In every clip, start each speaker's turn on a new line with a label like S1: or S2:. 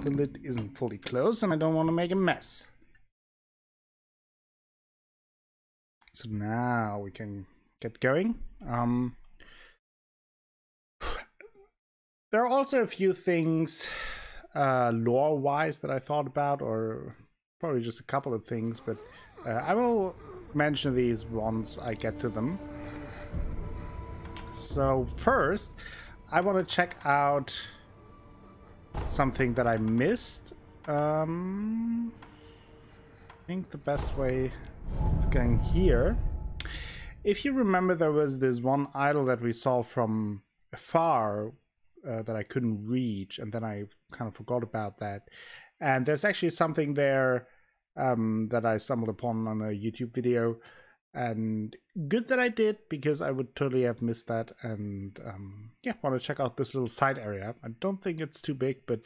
S1: the lid isn't fully closed and I don't want to make a mess. So now we can get going. There are also a few things lore-wise that I thought about, or probably just a couple of things, but I will mention these once I get to them. So first, I want to check out something that I missed. I think the best way is going here. If you remember, there was this one idol that we saw from afar that I couldn't reach, and then I kind of forgot about that. And there's actually something there that I stumbled upon on a YouTube video, and good that I did, because I would totally have missed that. And yeah, want to check out this little side area. I don't think it's too big, but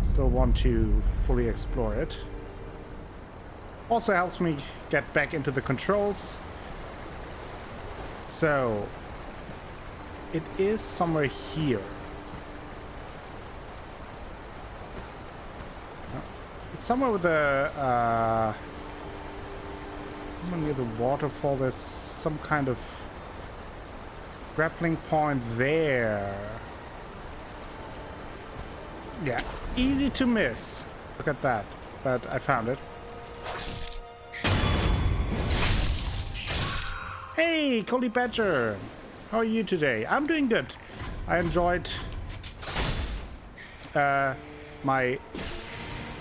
S1: still want to fully explore it. Also helps me get back into the controls. So it is somewhere here. It's somewhere with a somewhere near the waterfall. There's some kind of grappling point there. Yeah, easy to miss. Look at that. But I found it. Hey, Coley Badger! How are you today? I'm doing good. I enjoyed my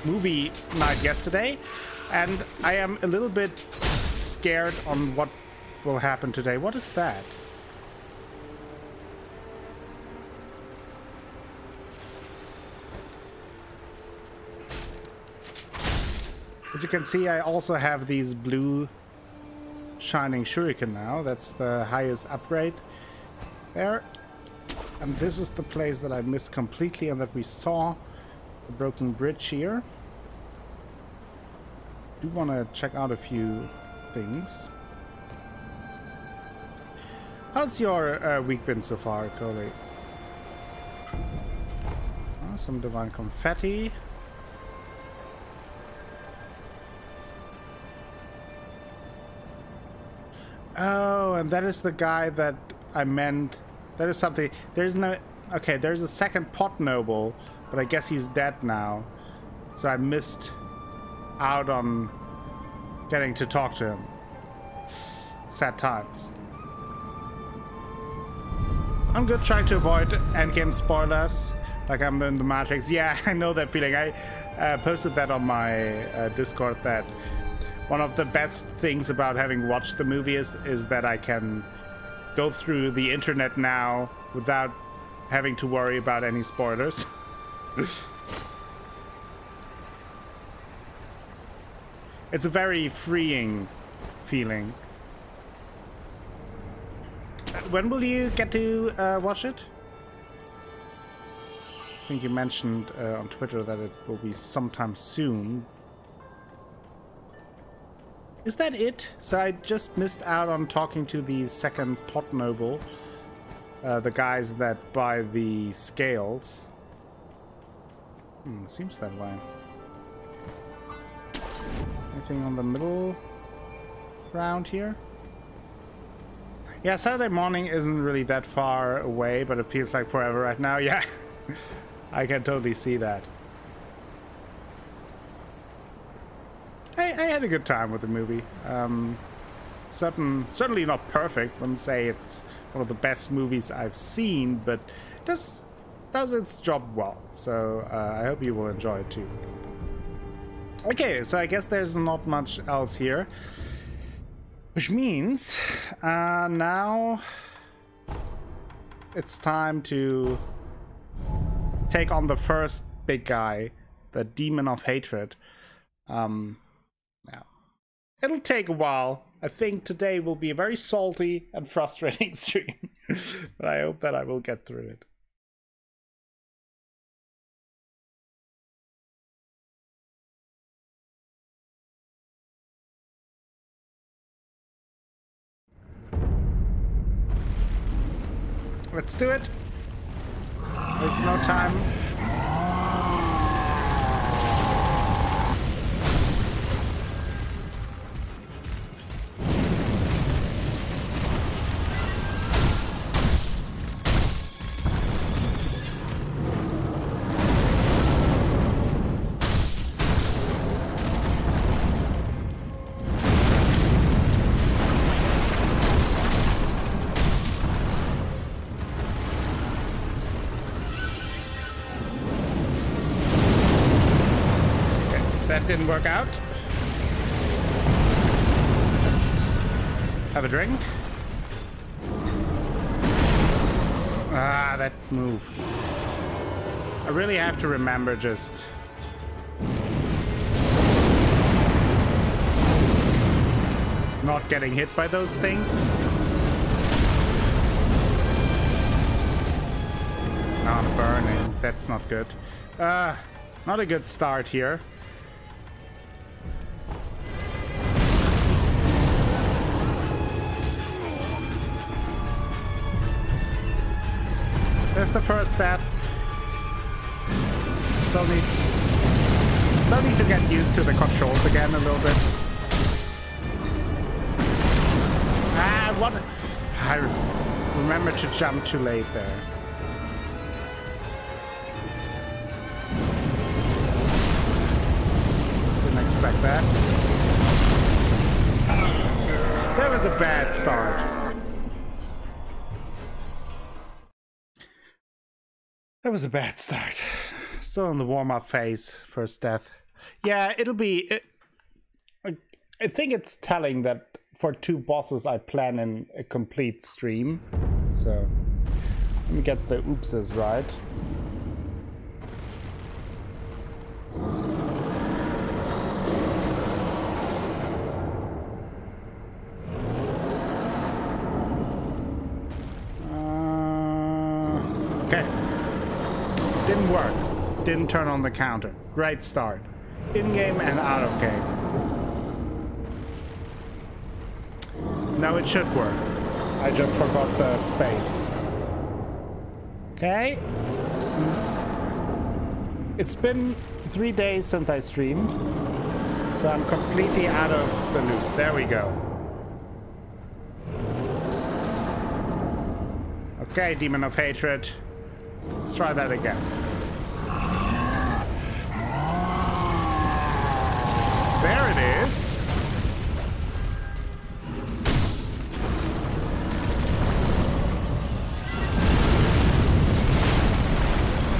S1: movie night yesterday, and I am a little bit scared on what will happen today. What is that? As you can see, I also have these blue shining shuriken now. That's the highest upgrade there. And this is the place that I missed completely and that we saw. The broken bridge here. Do want to check out a few things. How's your week been so far, Coley? Oh, some divine confetti. Oh, and that is the guy that I meant. That is something. There's no. Okay, there's a second pot noble, but I guess he's dead now. So I missed out on getting to talk to him. Sad times. I'm good, trying to avoid endgame spoilers, like I'm in the Matrix. Yeah, I know that feeling. I posted that on my Discord, that one of the best things about having watched the movie is that I can go through the internet now without having to worry about any spoilers. It's a very freeing feeling. When will you get to watch it? I think you mentioned on Twitter that it will be sometime soon. Is that it? So I just missed out on talking to the second pot noble, the guys that buy the scales. Seems that way. Anything on the middle ground here? Yeah, Saturday morning isn't really that far away, but it feels like forever right now. Yeah, I can totally see that. I had a good time with the movie. Certainly not perfect. Wouldn't say it's one of the best movies I've seen, but does its job well. So I hope you will enjoy it too. Okay, so I guess there's not much else here, which means now it's time to take on the first big guy, the Demon of Hatred. Yeah. It'll take a while. I think today will be a very salty and frustrating stream, but I hope that I will get through it. Let's do it. There's no time. that didn't work out. Let's have a drink. Ah, that move. I really have to remember just... not getting hit by those things. Not burning. That's not good. Not a good start here. There's the first death. Still need to get used to the controls again a little bit. Ah, what? I remember to jump too late there. Didn't expect that. That was a bad start. That was a bad start. Still in the warm-up phase, first death. Yeah, it'll be... I think it's telling that for 2 bosses I plan in a complete stream. So, let me get the oopses right. Okay. Didn't work. Didn't turn on the counter. Great start. In-game and out of game. Now it should work. I just forgot the space. Okay. It's been 3 days since I streamed, so I'm completely out of the loop. There we go. Okay, Demon of Hatred. Let's try that again. There it is.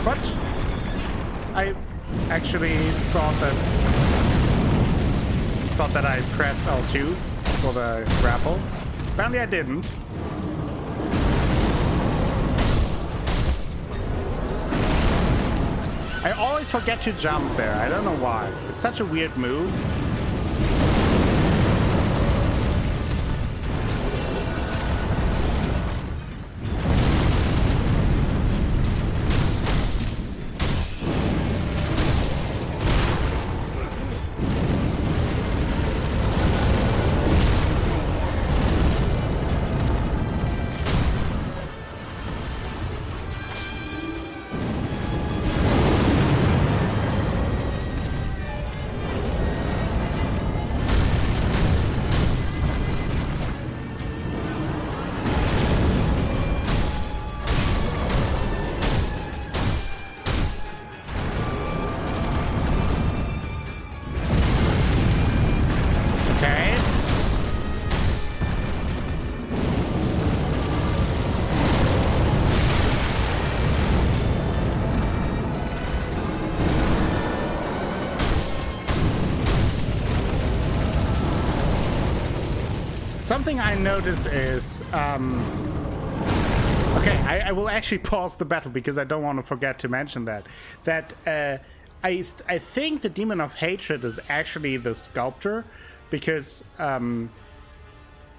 S1: But I actually thought that I pressed L2 for the grapple. Apparently I didn't. I always forget to jump there. I don't know why. It's such a weird move. Something I notice is, okay, I will actually pause the battle because I don't want to forget to mention that I think the Demon of Hatred is actually the sculptor, because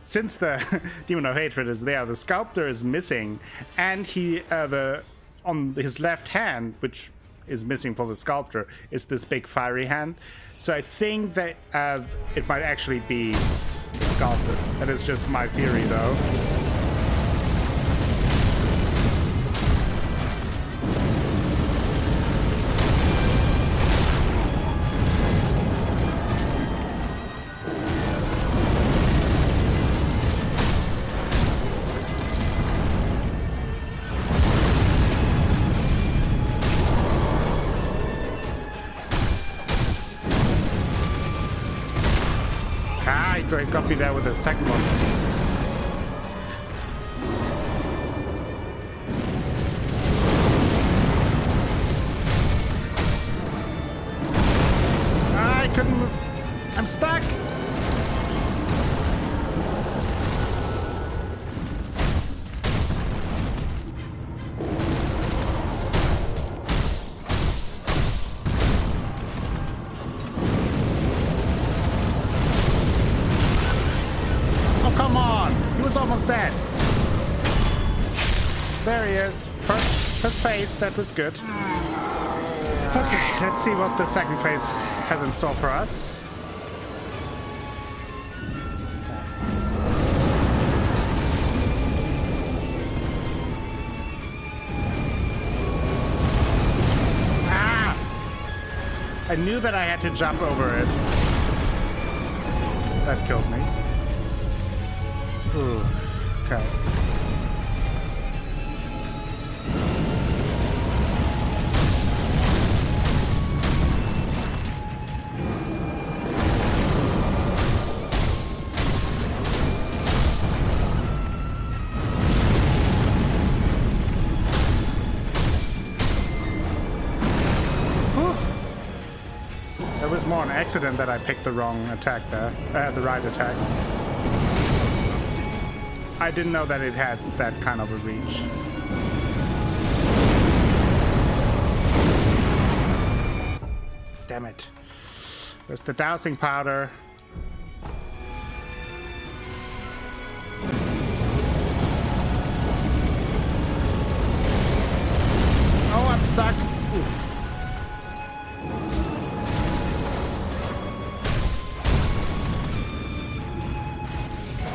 S1: since the Demon of Hatred is there, the sculptor is missing, and he on his left hand, which is missing for the sculptor, is this big fiery hand. So I think that it might actually be the sculptor. That is just my theory, though. I got me there with the second one. I couldn't move. I'm stuck! Oh, come on! He was almost dead. There he is. First phase, that was good. Okay, let's see what the second phase has in store for us. Ah! I knew that I had to jump over it. That killed me. Ooh, okay. More an accident that I picked the wrong attack there, the right attack. I didn't know that it had that kind of a reach. Damn it. There's the dowsing powder. Oh, I'm stuck. Oof.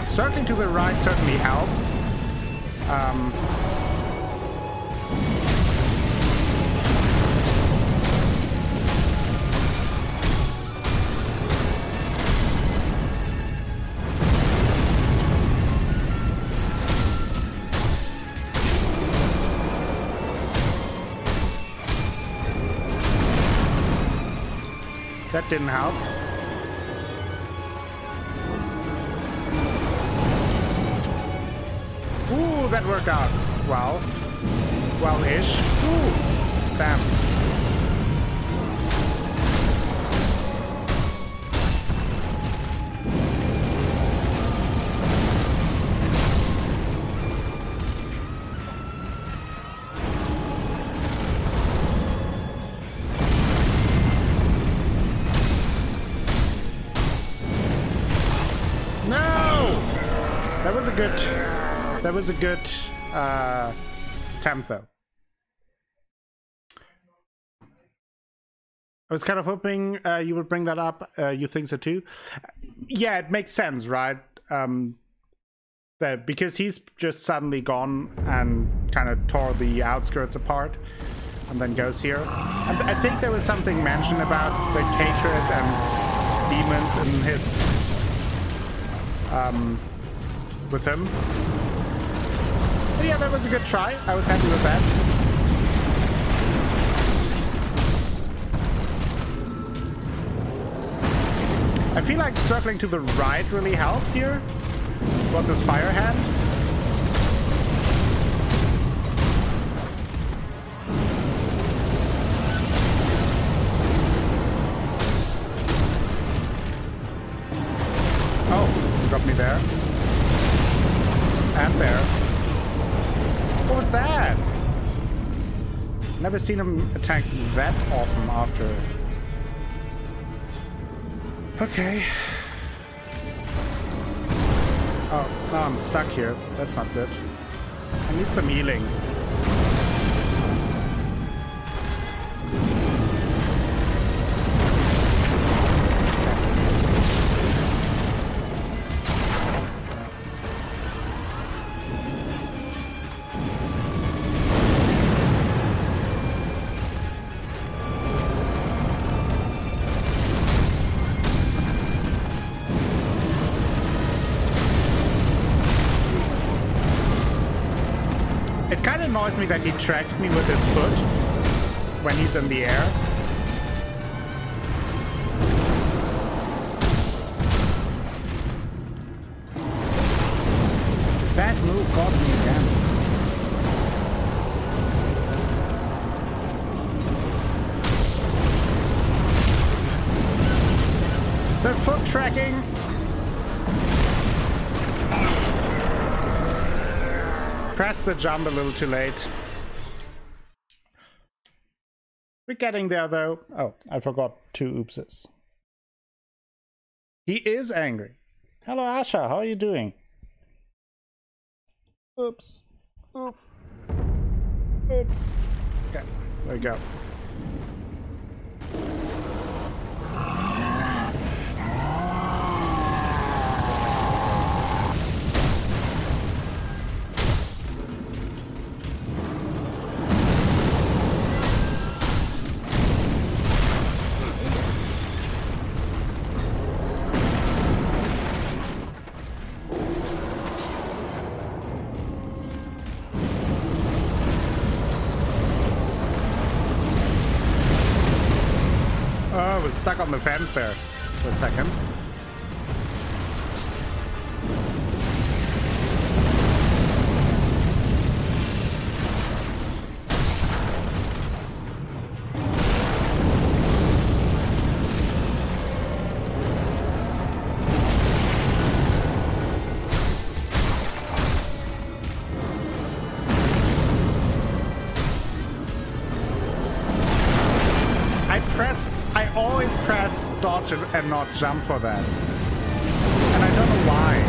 S1: Circling to the right certainly helps. That didn't help. Ooh, that worked out. Well. Well-ish. Ooh. Damn. No! That was a good attempt, though. I was kind of hoping you would bring that up. You think so too? Yeah, it makes sense, right? That because he's just suddenly gone and kind of tore the outskirts apart, and then goes here. And I think there was something mentioned about the hatred and demons in his with him. But yeah, that was a good try. I was happy with that. I feel like circling to the right really helps here. What's his fire hand? Oh, he got me there. And there. What was that? Never seen him attack that often after. Okay. Oh, no, I'm stuck here. That's not good. I need some healing. Annoys me that he tracks me with his foot when he's in the air. That move got me again. We're foot tracking. Press the jump a little too late. We're getting there though. Oh, I forgot 2 oopses. He is angry. Hello Asha, how are you doing? Oops. Oops. Oops. Okay, there we go. Oh, I was stuck on the fence there for a second. I always press dodge and not jump for that. And I don't know why.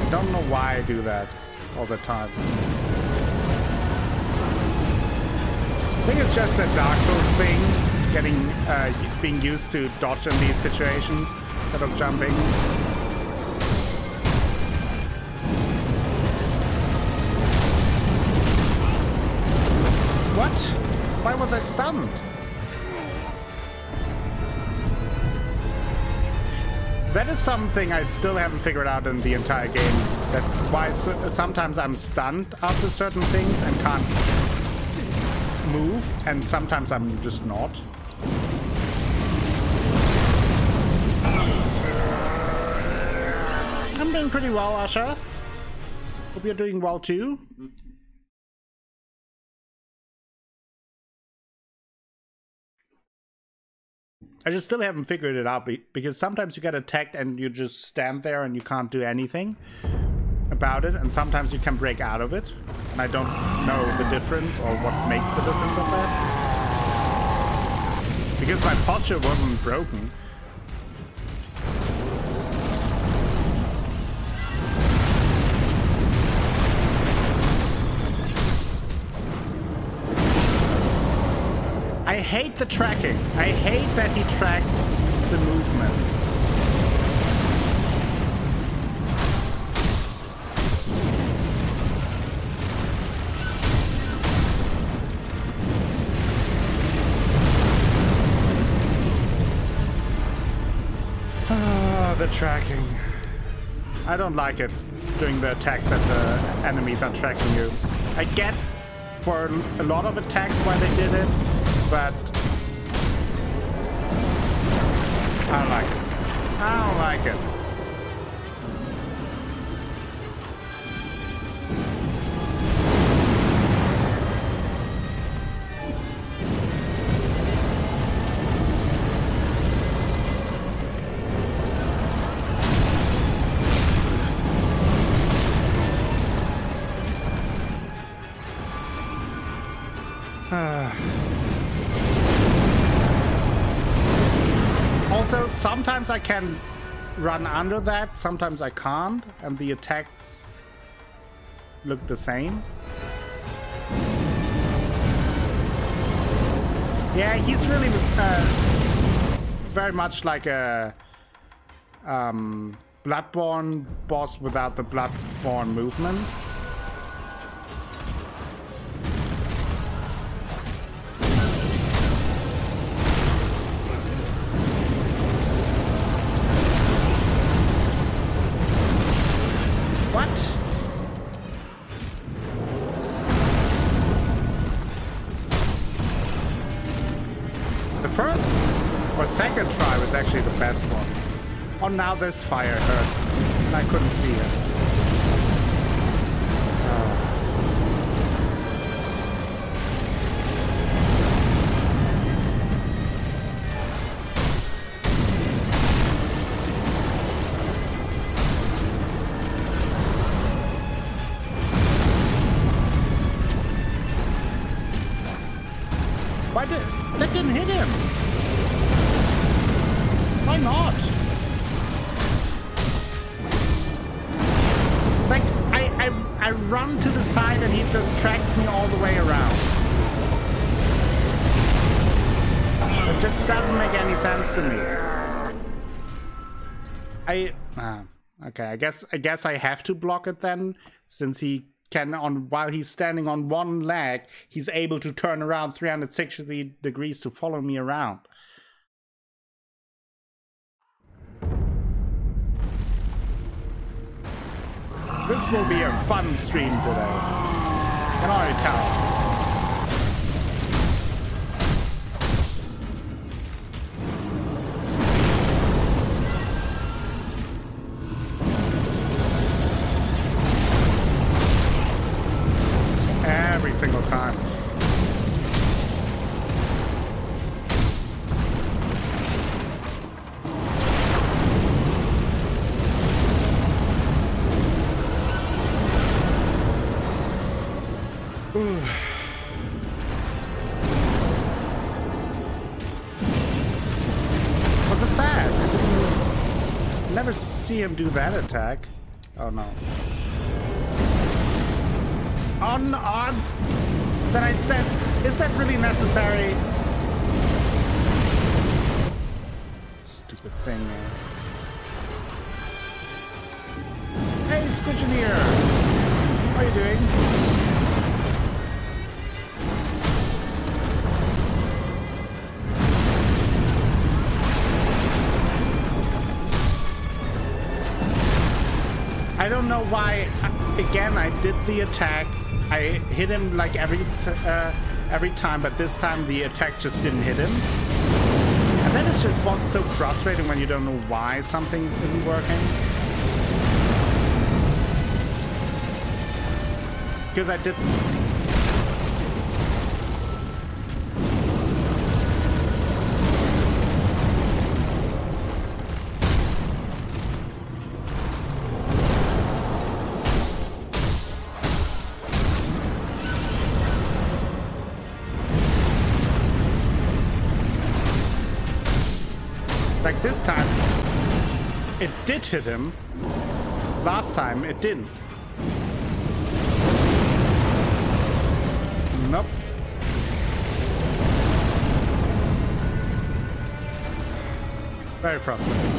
S1: I don't know why I do that all the time. I think it's just a Dark Souls thing, being used to dodge in these situations instead of jumping. What? Why was I stunned? That is something I still haven't figured out in the entire game. That why sometimes I'm stunned after certain things and can't move, and sometimes I'm just not. I'm doing pretty well, Asha. Hope you're doing well too. I just still haven't figured it out because sometimes you get attacked and you just stand there and you can't do anything about it, and sometimes you can break out of it, and I don't know the difference or what makes the difference of that. Because my posture wasn't broken. I hate the tracking. I hate that he tracks the movement. Ah, the tracking. I don't like it, doing the attacks that the enemies are tracking you. I get for a lot of attacks why they did it, but I don't like it. I don't like it. Also, sometimes I can run under that, sometimes I can't, and the attacks look the same. Yeah, he's really very much like a Bloodborne boss without the Bloodborne movement. What? The first or second try was actually the best one. Oh, now this fire hurts me. I couldn't see it. not? Like, I run to the side and he just tracks me all the way around. It just doesn't make any sense to me. Okay, I guess I have to block it then, since he can, while he's standing on one leg, he's able to turn around 360 degrees to follow me around. This will be a fun stream today. I can already tell. Every single time. Ooh. What was that? I didn't never see him do that attack. Oh no. On. Then I said, is that really necessary? Stupid thing, man. Hey, Squidgeneer! How are you doing? I don't know why, again, I did the attack. I hit him like every time, but this time the attack just didn't hit him. And that is just what's so frustrating when you don't know why something isn't working. Because I didn't... Like this time, it did hit him. Last time, it didn't. Nope. Very frustrating.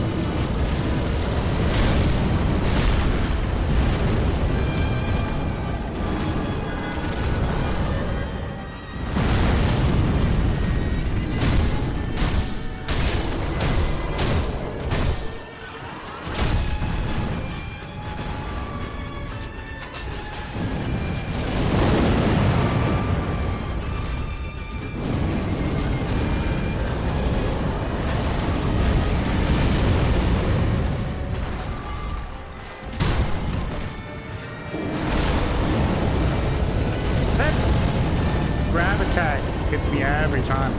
S1: Hits me every time.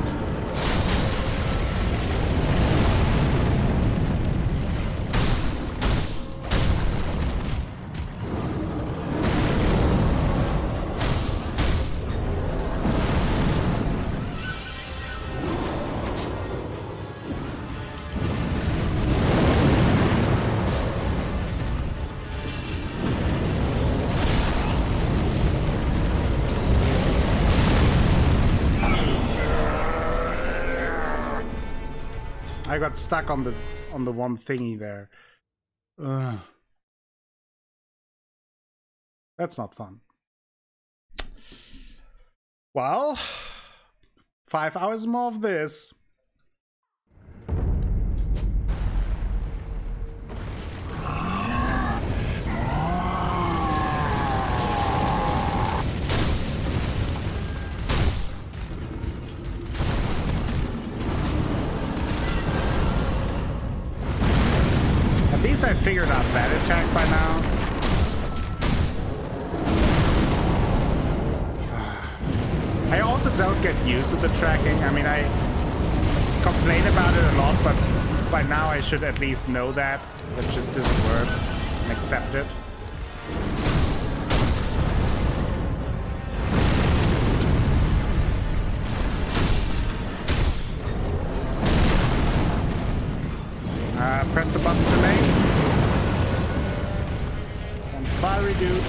S1: I got stuck on the one thingy there. Ugh. That's not fun. Well, 5 hours more of this. At least I figured out that attack by now. I also don't get used to the tracking. I mean, I complain about it a lot, but by now I should at least know that. That just doesn't work and accept it. pressed the button too late. And fiery dude.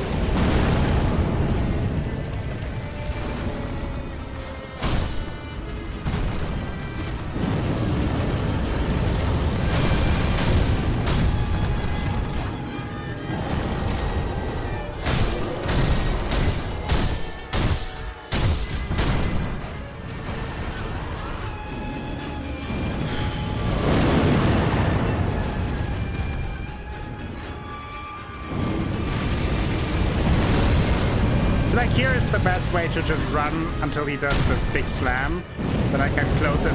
S1: Like here is the best way to just run until he does this big slam. Then I can close in.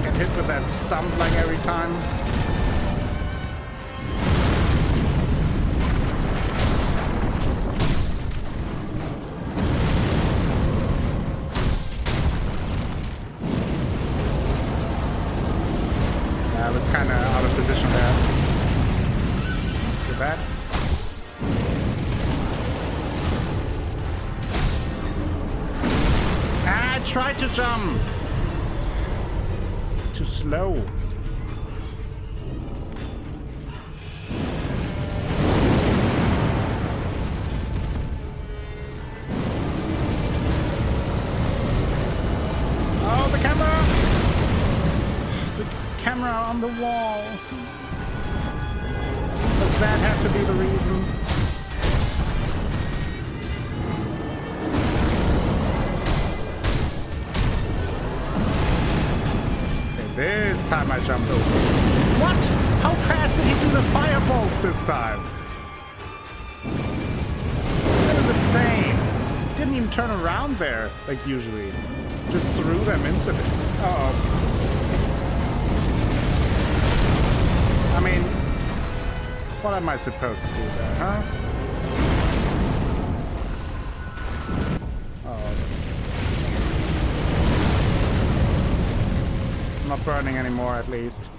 S1: Get hit with that stump like every time. Yeah, I was kind of out of position there. That's too bad. I tried to jump. It's too slow. Oh, the camera! The camera on the wall. Does that have to be the reason? This time I jumped over. What? How fast did he do the fireballs this time? That was insane. Didn't even turn around there like usually. Just threw them instantly. Uh-oh. I mean, what am I supposed to do there, huh? Not burning anymore, at least.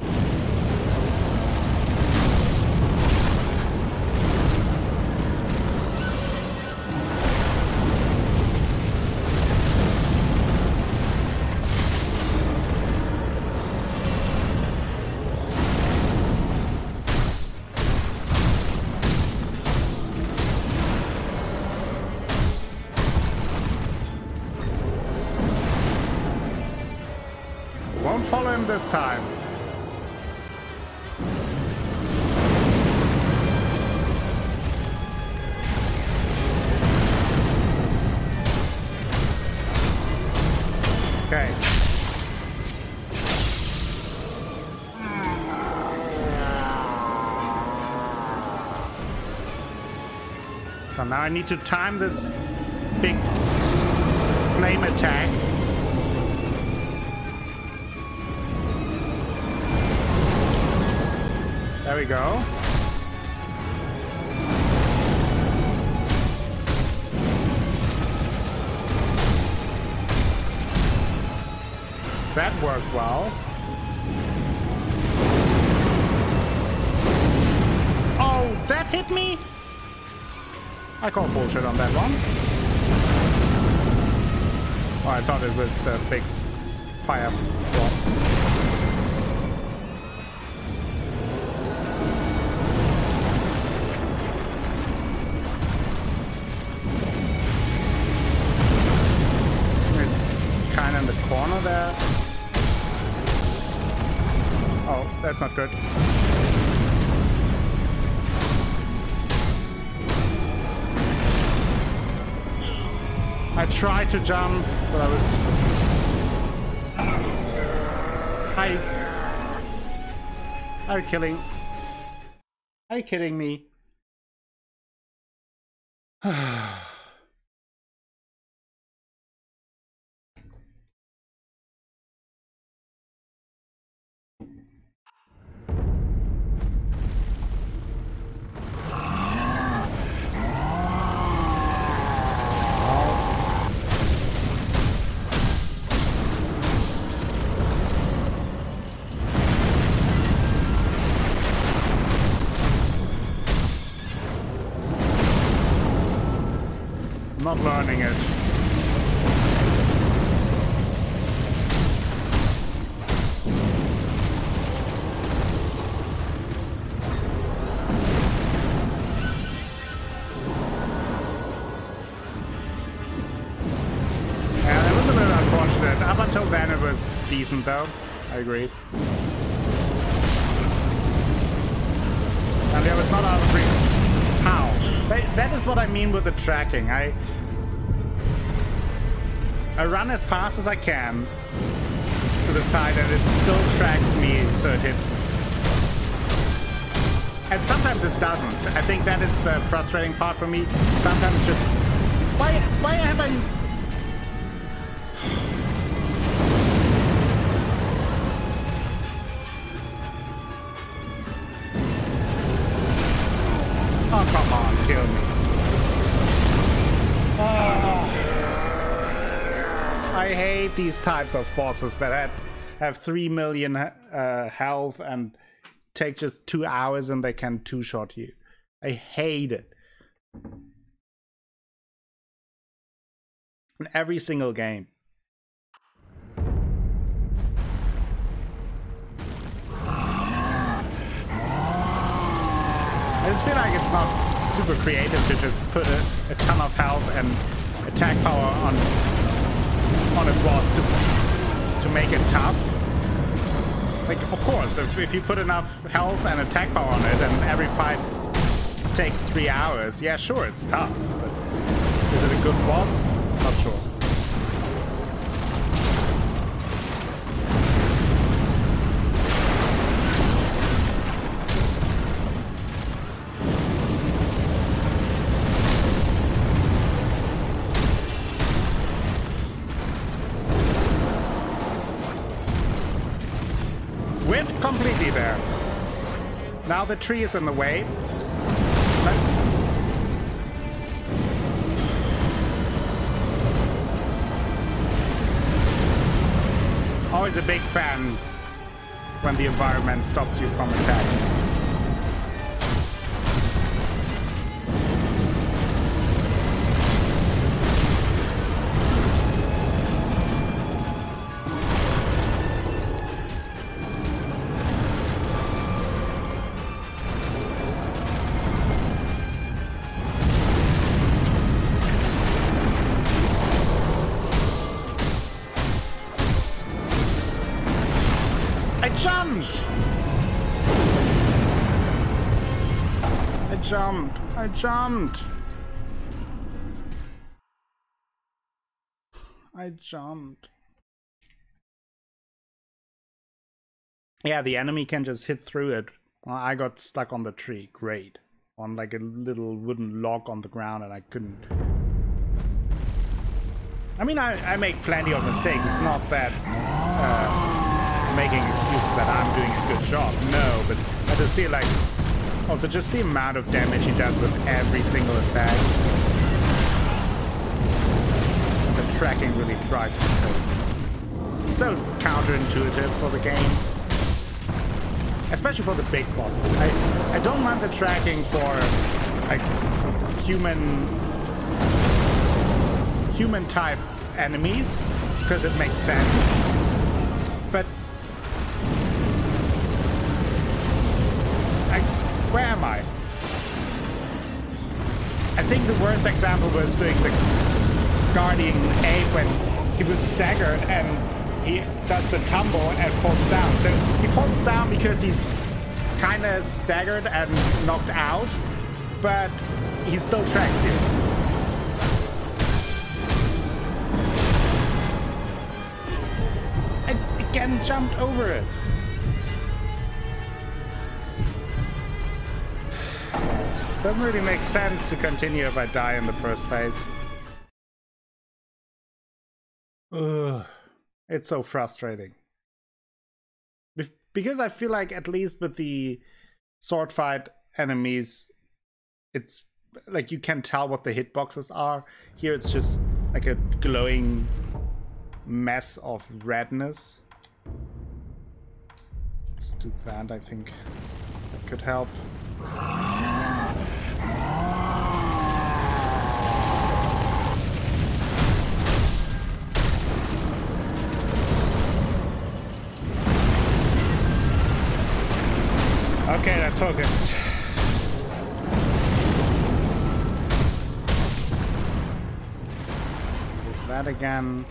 S1: Won't follow him this time. Okay. So now I need to time this big flame attack. There we go. That worked well. Oh, that hit me? I call bullshit on that one. Oh, I thought it was the big fire drop. In the corner there. Oh, that's not good. I tried to jump, but I was... Are you kidding? Are you kidding me? Not learning it. Up until then it was decent though. I agree. And there was not out of reach. How? That is what I mean with the tracking. I run as fast as I can to the side and it still tracks me so it hits me. And sometimes it doesn't. I think that is the frustrating part for me. Sometimes it's just... Why have I... Oh, come on, kill me. Oh. I hate these types of bosses that have 3 million health and take just 2 hours and they can two-shot you. I hate it. In every single game. I just feel like it's not super creative to just put a ton of health and attack power on a boss to make it tough. Like, of course, if you put enough health and attack power on it and every fight takes 3 hours, yeah, sure, it's tough. But is it a good boss? Not sure. Whiffed completely there. Now the tree is in the way. Always a big fan when the environment stops you from attacking. I jumped. Yeah, the enemy can just hit through it. Well, I got stuck on the tree. Great. On like a little wooden log on the ground and I couldn't. I mean, I make plenty of mistakes. It's not that making excuses that I'm doing a good job. No, but I just feel like also just the amount of damage he does with every single attack. The tracking really drives me crazy. It's so counterintuitive for the game. Especially for the big bosses. I don't mind the tracking for like human type enemies because it makes sense. But where am I? I think the worst example was doing the Guardian Ape when he was staggered and he does the tumble and falls down. So he falls down because he's kind of staggered and knocked out, but he still tracks you. I again jumped over it. Doesn't really make sense to continue if I die in the first phase. Ugh. It's so frustrating. Because I feel like at least with the sword fight enemies, it's like you can tell what the hitboxes are. Here it's just like a glowing mess of redness. Let's do that, I think that could help. Okay, that's focused. Is that again?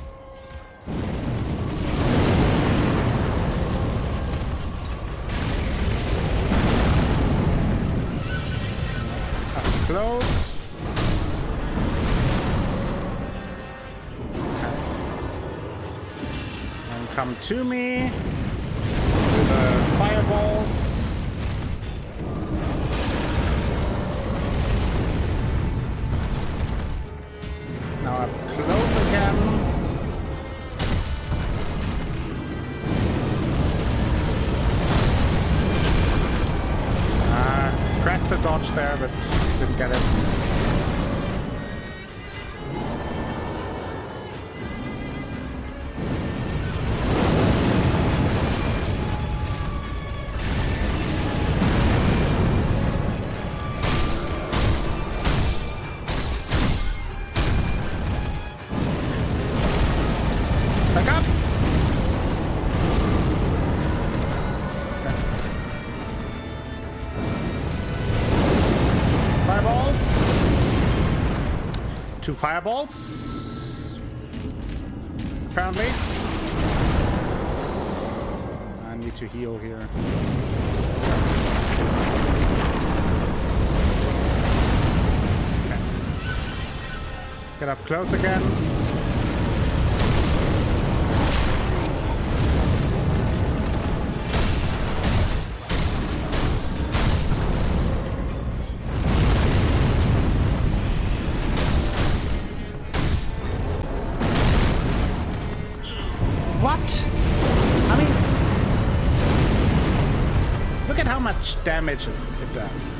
S1: come to me with the fireballs. Now up close again. Pressed the dodge there, but didn't get it. Back up! Two fireballs. Apparently. I need to heal here. Okay. Let's get up close again. Damage it does.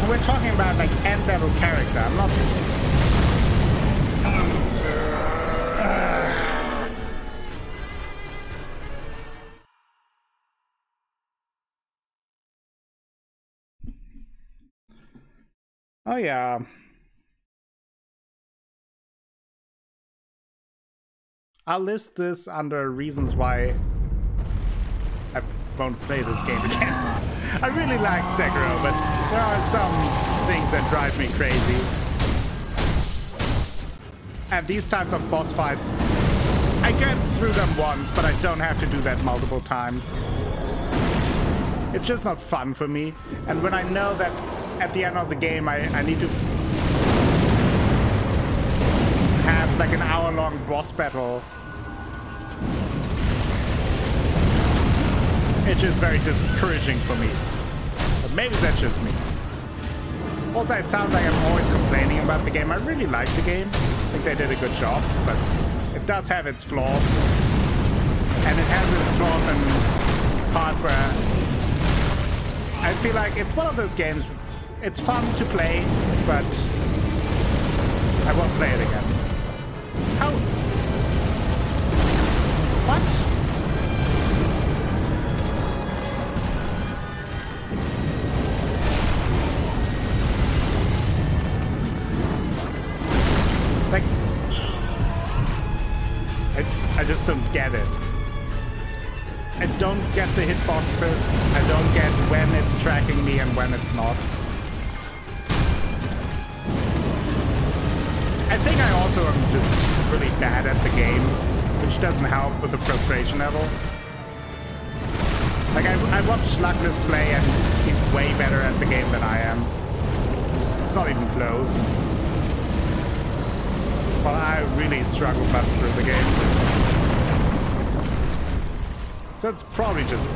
S1: We're talking about like end level character. I'm not. Oh yeah. I'll list this under reasons why I won't play this game again. I really like Sekiro, but there are some things that drive me crazy. And these types of boss fights, I get through them once, but I don't have to do that multiple times. It's just not fun for me. And when I know that at the end of the game I need to have like an hour-long boss battle, it's just very discouraging for me. But maybe that's just me. Also, it sounds like I'm always complaining about the game. I really like the game. I think they did a good job, but it does have its flaws. And it has its flaws in parts where I feel like it's one of those games, it's fun to play, but I won't play it again. How? What? Like, I just don't get it. I don't get the hitboxes. I don't get when it's tracking me and when it's not. I think I also am just really bad at the game, which doesn't help with the frustration level. Like, I watched Luckless play and he's way better at the game than I am. It's not even close. But I really struggle bust through the game. So it's probably just me.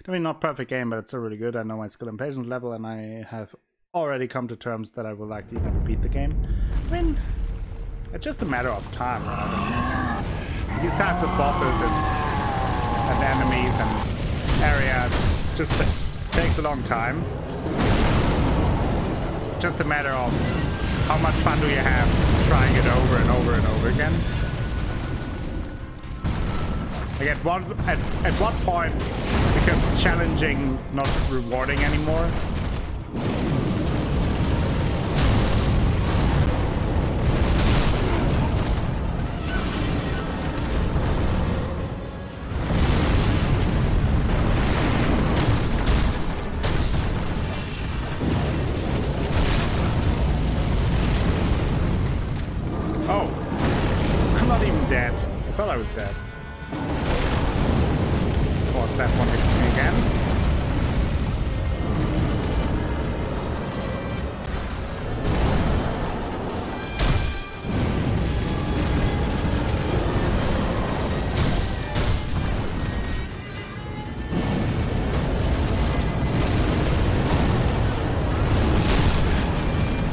S1: I mean, not perfect game, but it's still really good. I know my skill and patience level, and I have already come to terms that I will likely never beat the game. I mean, it's just a matter of time, right? These types of bosses, and enemies and areas, just takes a long time. Just a matter of how much fun do you have trying it over and over and over again. Like at what point it becomes challenging, not rewarding anymore? again.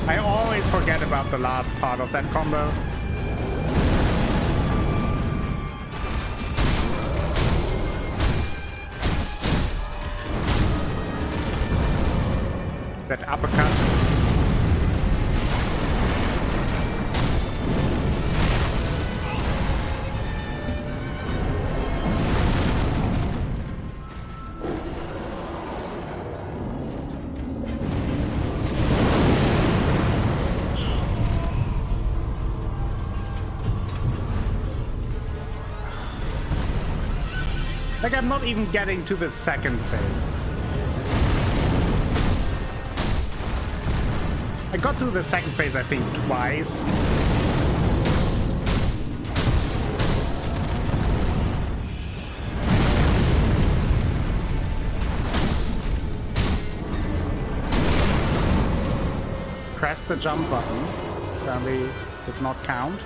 S1: I always forget about the last part of that combo. That uppercut. Like, I'm not even getting to the second phase. I got to the second phase, I think, twice. Press the jump button. Apparently did not count.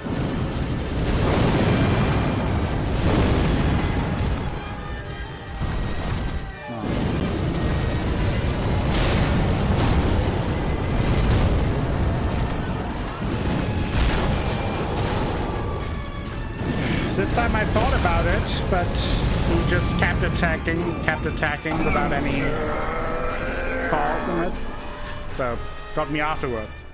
S1: This time I thought about it, but he just kept attacking without any pause in it. So, got me afterwards.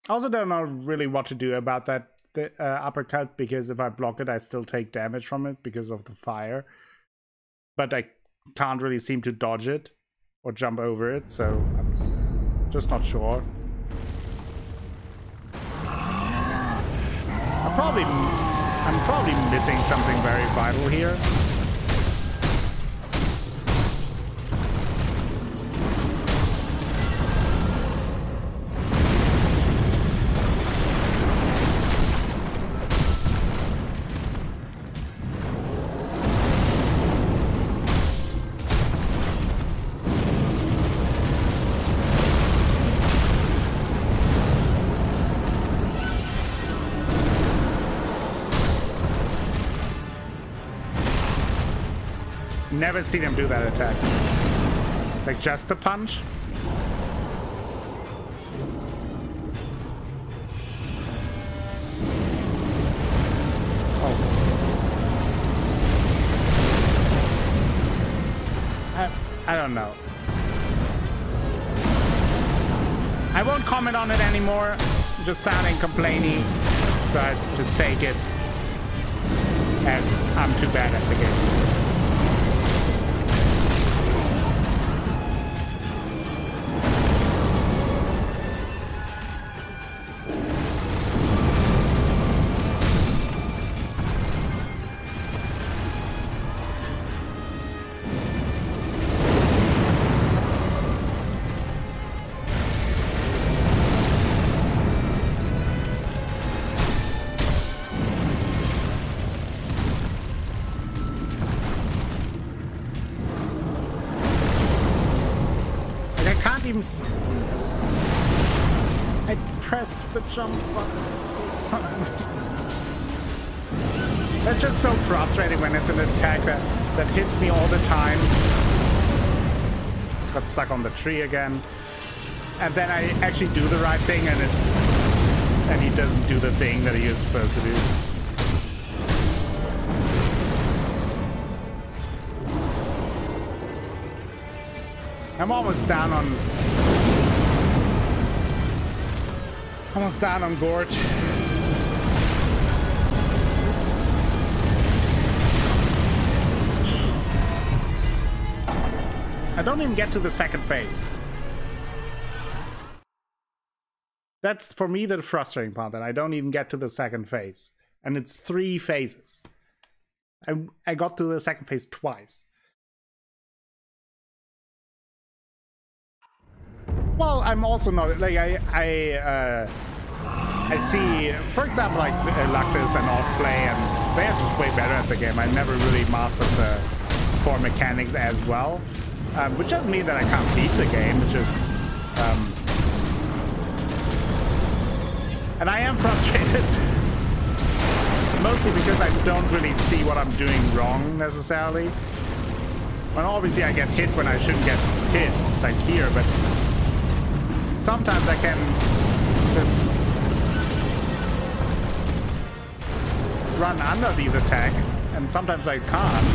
S1: I also don't know really what to do about that uppercut, because if I block it, I still take damage from it because of the fire. But I can't really seem to dodge it or jump over it, so I'm just not sure. I'm probably missing something very vital here. Never seen him do that attack. Like, just the punch? Oh. I don't know. I won't comment on it anymore. I'm just sounding complainy. So I just take it as I'm too bad at the game. I pressed the jump button this time. That's just so frustrating when it's an attack that hits me all the time. Got stuck on the tree again. And then I actually do the right thing and he doesn't do the thing that he is supposed to do. I'm almost down on Gorge. I don't even get to the second phase. That's for me the frustrating part, that I don't even get to the second phase. And it's 3 phases. I got to the second phase twice. Well, I'm also not like I see, for example, like Lactus and Outplay, and they are just way better at the game. I never really mastered core mechanics as well, which doesn't mean that I can't beat the game. It's just, and I am frustrated, mostly because I don't really see what I'm doing wrong necessarily. Well, obviously I get hit when I shouldn't get hit, like here, but sometimes I can just run under these attacks, and sometimes I can't.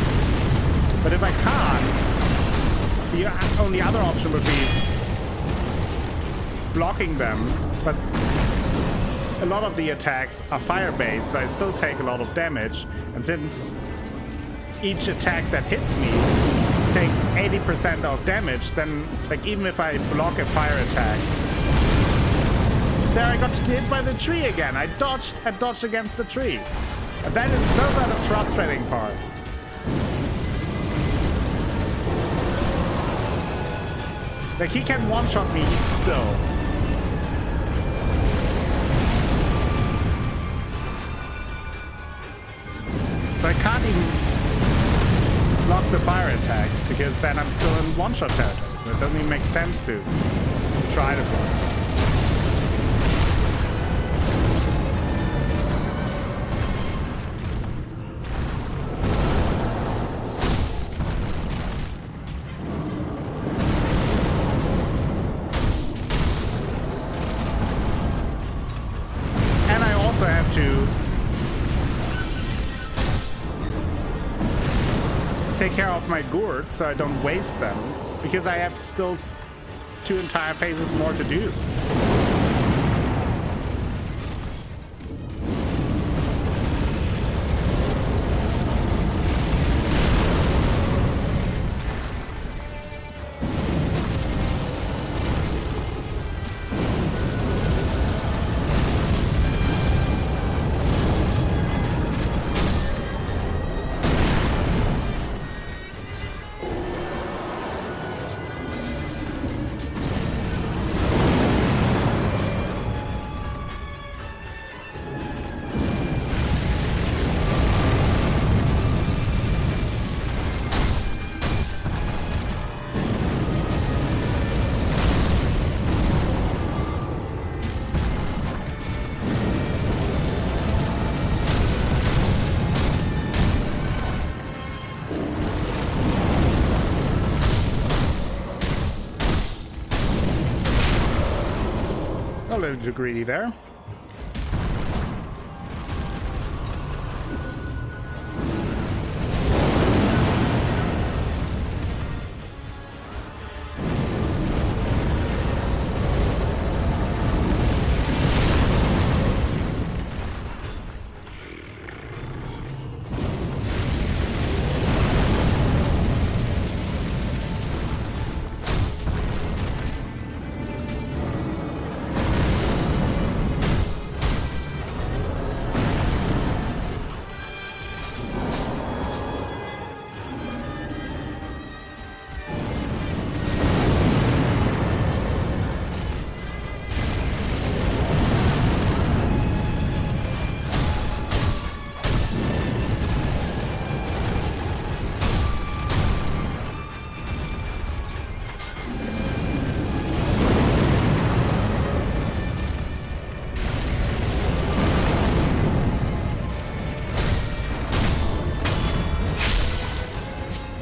S1: But if I can't, the only other option would be blocking them, but a lot of the attacks are fire-based, so I still take a lot of damage, and since each attack that hits me takes 80% of damage, then like even if I block a fire attack, there I got hit by the tree again. I dodged against the tree. And those are the frustrating parts. Like he can one-shot me still. So I can't even block the fire attacks because then I'm still in one-shot territory. So it doesn't even make sense to try to block. And I also have to take care of my gourds so I don't waste them, because I have still 2 entire phases more to do. A little too greedy there.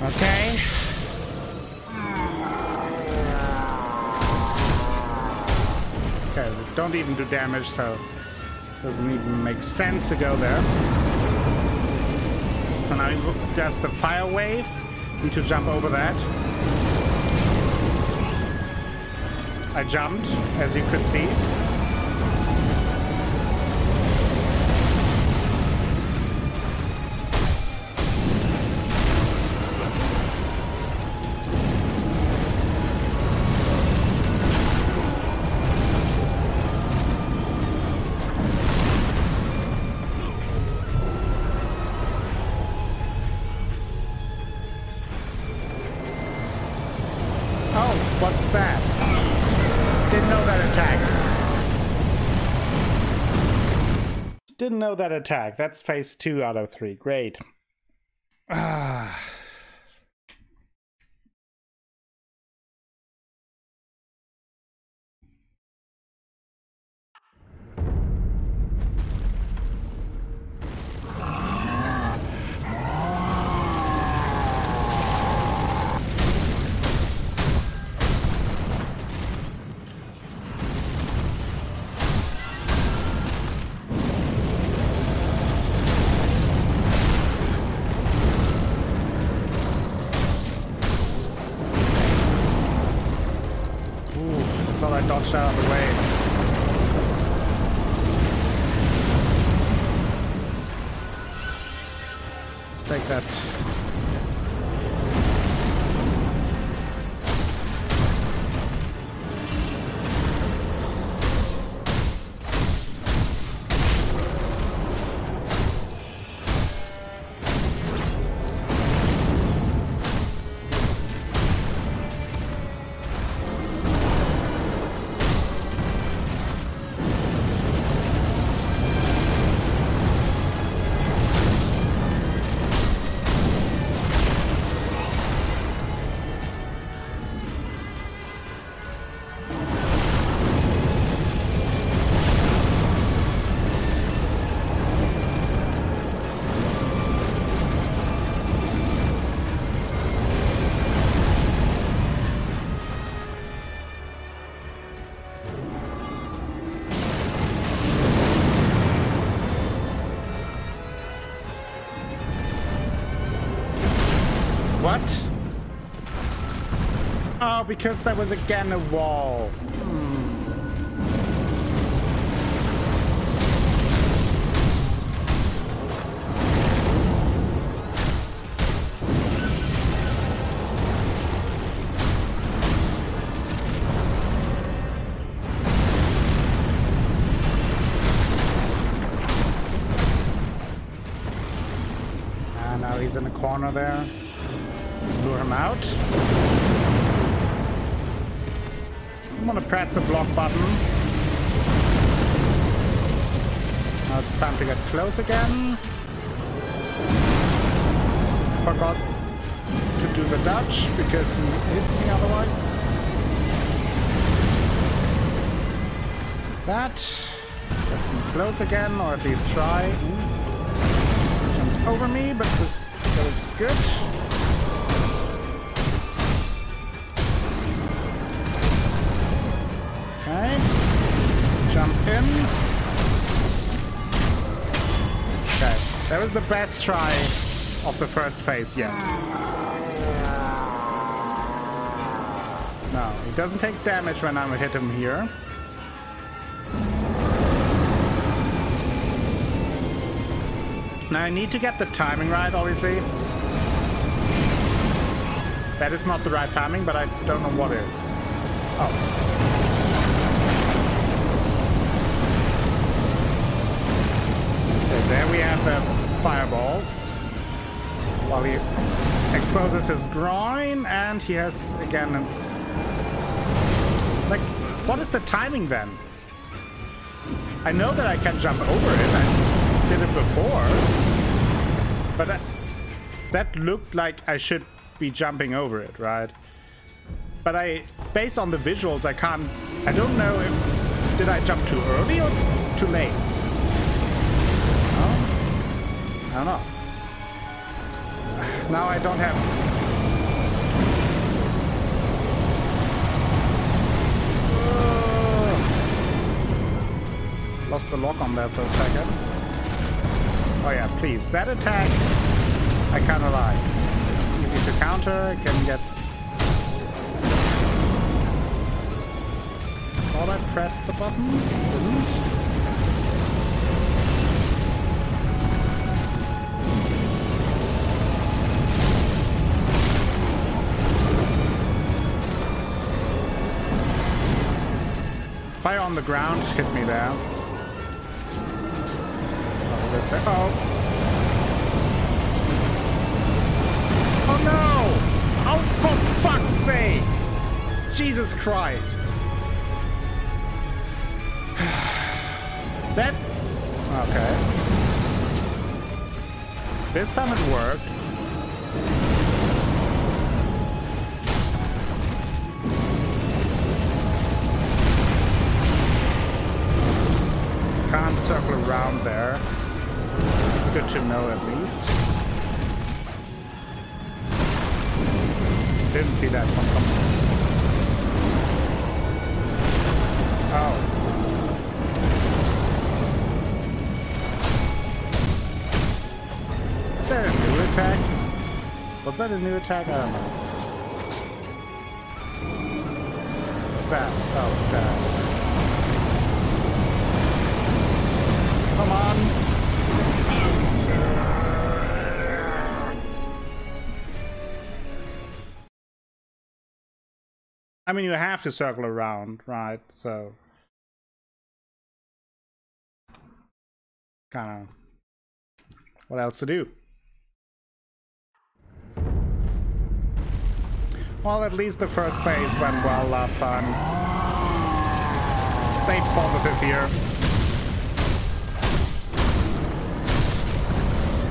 S1: Okay. Okay, they don't even do damage, so it doesn't even make sense to go there. So now just the fire wave. Need to jump over that. I jumped, as you could see. What's that? Didn't know that attack. Didn't know that attack. That's phase 2 out of 3. Great. I dodged out of the way. Let's take that. What? Oh, because there was again a wall. And now he's in the corner there. Let's lure him out. I'm gonna press the block button. Now it's time to get close again. Forgot to do the dodge because he hits me otherwise. Let's do that. Get him close again, or at least try. Jumps over me, but that was good. Okay, jump in. Okay, that was the best try of the first phase yet. No, he doesn't take damage when I hit him here. Now I need to get the timing right, obviously. That is not the right timing, but I don't know what is. Oh. There we have the fireballs. While he exposes his groin, and he has, again, it's... Like, what is the timing then? I know that I can jump over it. I did it before. But that looked like I should be jumping over it, right? But based on the visuals, I don't know if... Did I jump too early or too late? I don't know. Now I don't have... Lost the lock on there for a second. Oh yeah, please. That attack, I kind of like. It's easy to counter. I can get... Thought I pressed the button. Didn't. Fire on the ground hit me there. Oh, oh no! Oh, for fuck's sake! Jesus Christ! That... Okay. This time it worked. Can't circle around there. It's good to know at least. Didn't see that one coming. Oh. Is that a new attack? Was that a new attack? I don't know. Is that? Oh, God. Come on. I mean, you have to circle around, right? So, kind of, what else to do? Well, at least the first phase went well last time. Stay positive here.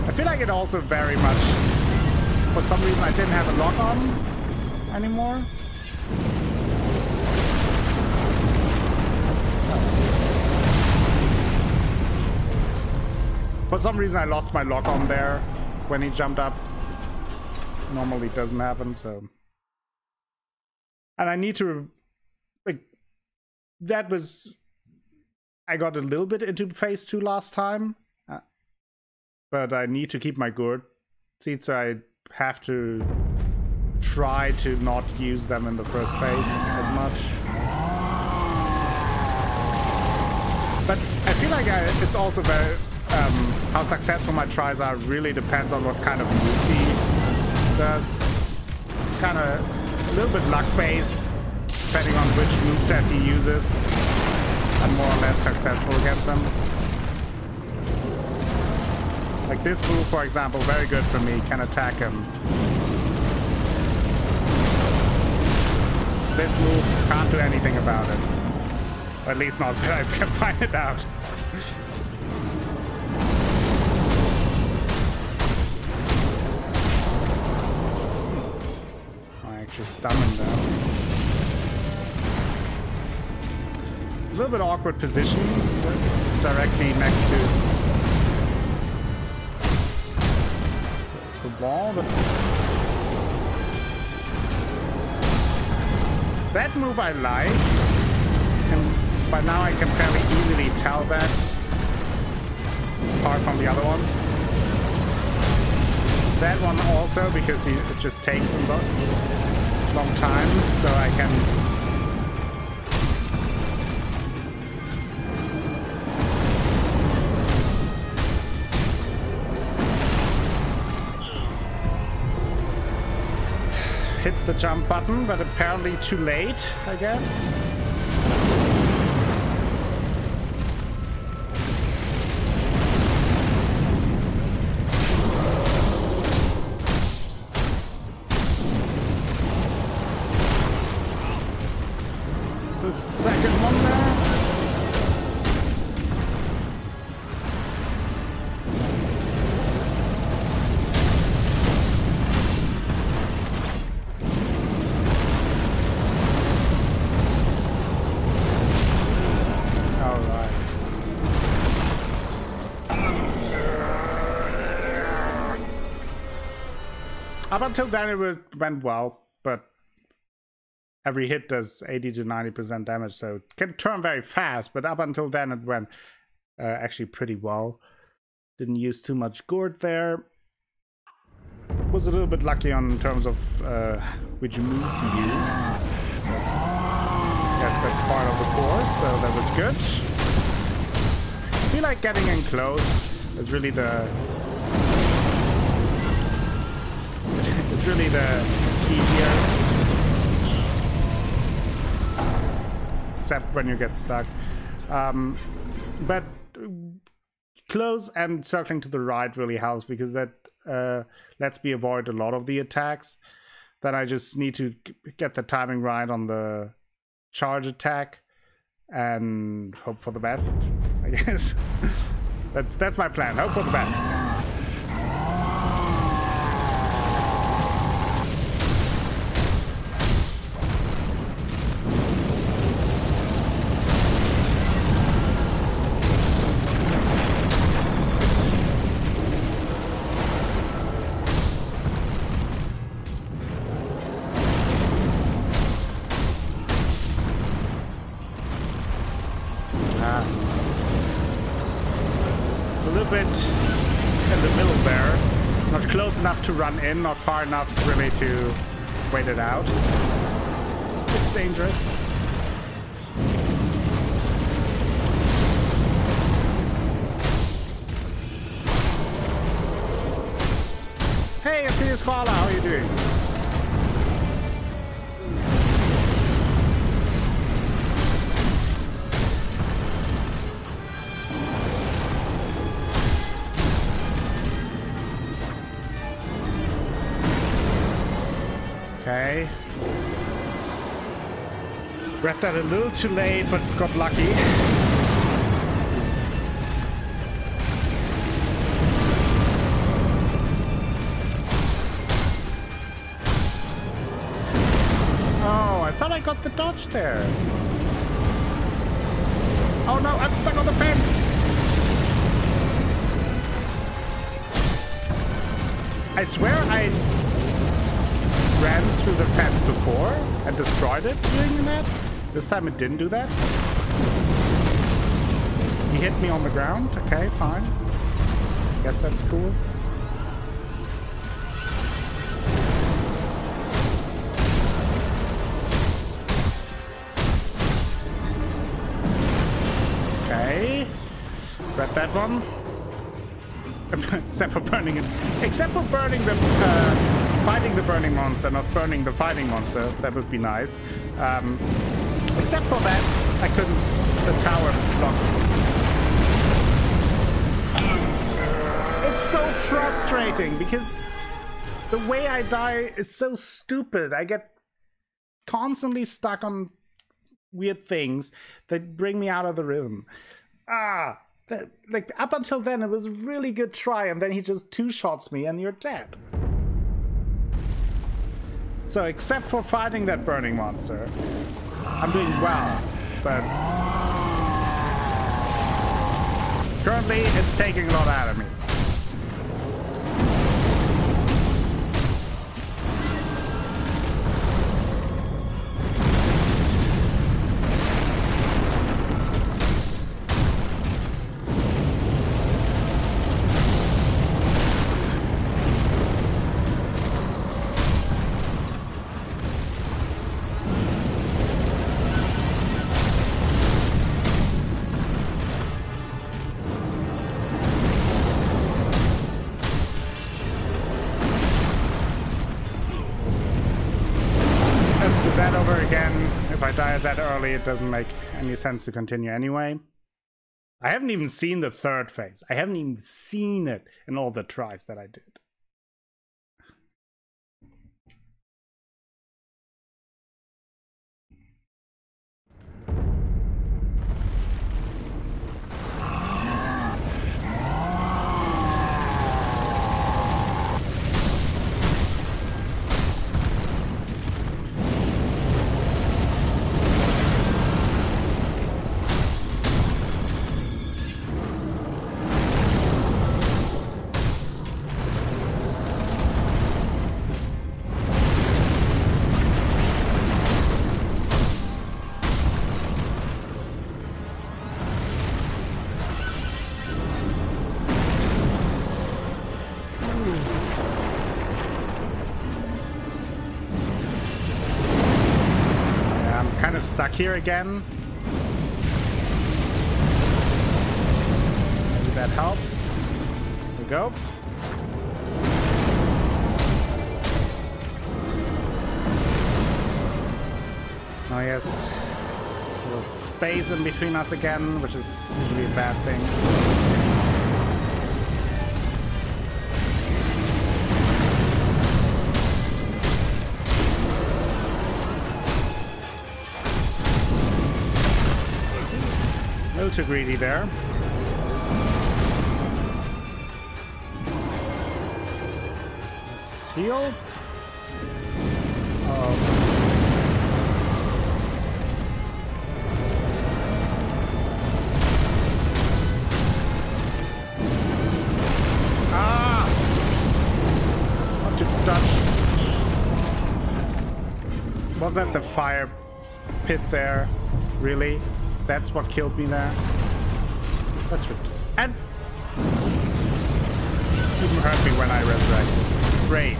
S1: I feel like it also very much, for some reason I didn't have a lock on anymore. For some reason I lost my lock on there when he jumped up. Normally it doesn't happen, so. And I need to, like, that was, I got a little bit into phase 2 last time. But I need to keep my gourd seeds, so I have to try to not use them in the first phase as much. But I feel like it's also very, how successful my tries are really depends on what kind of moves he does. Kind of a little bit luck-based, depending on which moveset he uses. I'm more or less successful against him. Like this move, for example, very good for me, can attack him. This move, can't do anything about it. Or at least not that I can find it out. I actually stun him down. A little bit awkward position, directly next to wall. That move I like, and by now I can fairly easily tell that apart from the other ones. That one also, because it just takes a long time, so I can hit the jump button, but apparently too late, I guess. The second one there. Up until then it went well, but every hit does 80 to 90% damage, so it can turn very fast, but up until then it went actually pretty well. Didn't use too much gourd there. Was a little bit lucky on terms of which moves he used. Guess that's part of the course, so that was good. I feel like getting in close is really the it's really the key here. Except when you get stuck. But close and circling to the right really helps, because that lets me avoid a lot of the attacks. Then I just need to get the timing right on the charge attack and hope for the best, I guess. That's my plan. Hope for the best. Enough to run in, not far enough really to wait it out. It's a bit dangerous. Hey, it's Ian Squala. How are you doing? Okay. Read that a little too late, but got lucky. Oh, I thought I got the dodge there. Oh no, I'm stuck on the fence. I swear I ran through the fence before and destroyed it doing that. This time it didn't do that. He hit me on the ground. Okay, fine. Guess that's cool. Okay. Grab that one. Except for burning it. Except for burning the fighting the burning monster, not burning the fighting monster. That would be nice. Except for that, I couldn't. The tower blocked. It's so frustrating because the way I die is so stupid. I get constantly stuck on weird things that bring me out of the rhythm. Like up until then, it was a really good try, and then he just two-shots me, and you're dead. So, except for fighting that burning monster, I'm doing well, but currently it's taking a lot out of me. If I die that early, it doesn't make any sense to continue anyway. I haven't even seen the third phase. I haven't even seen it in all the tries that I did. Stuck here again. Maybe that helps. There we go. Oh yes, a little space in between us again, which is usually a bad thing. Too greedy there. Let's heal. Not to touch. Was that the fire pit there? Really? That's what killed me there. That's it. And even hurt me when I resurrected. Great.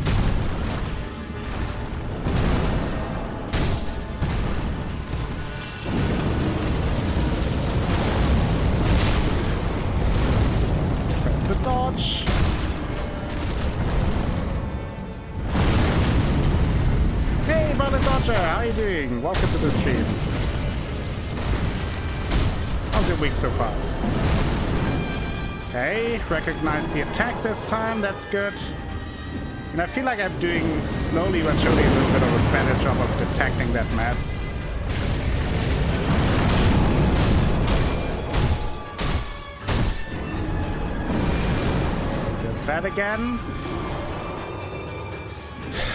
S1: dodge. Hey, Violet Dodger, how are you doing? Welcome to the stream. How's your week so far? Okay, recognize the attack this time, that's good. And I feel like I'm doing slowly but surely a little bit of a better job of detecting that mess. There's that again.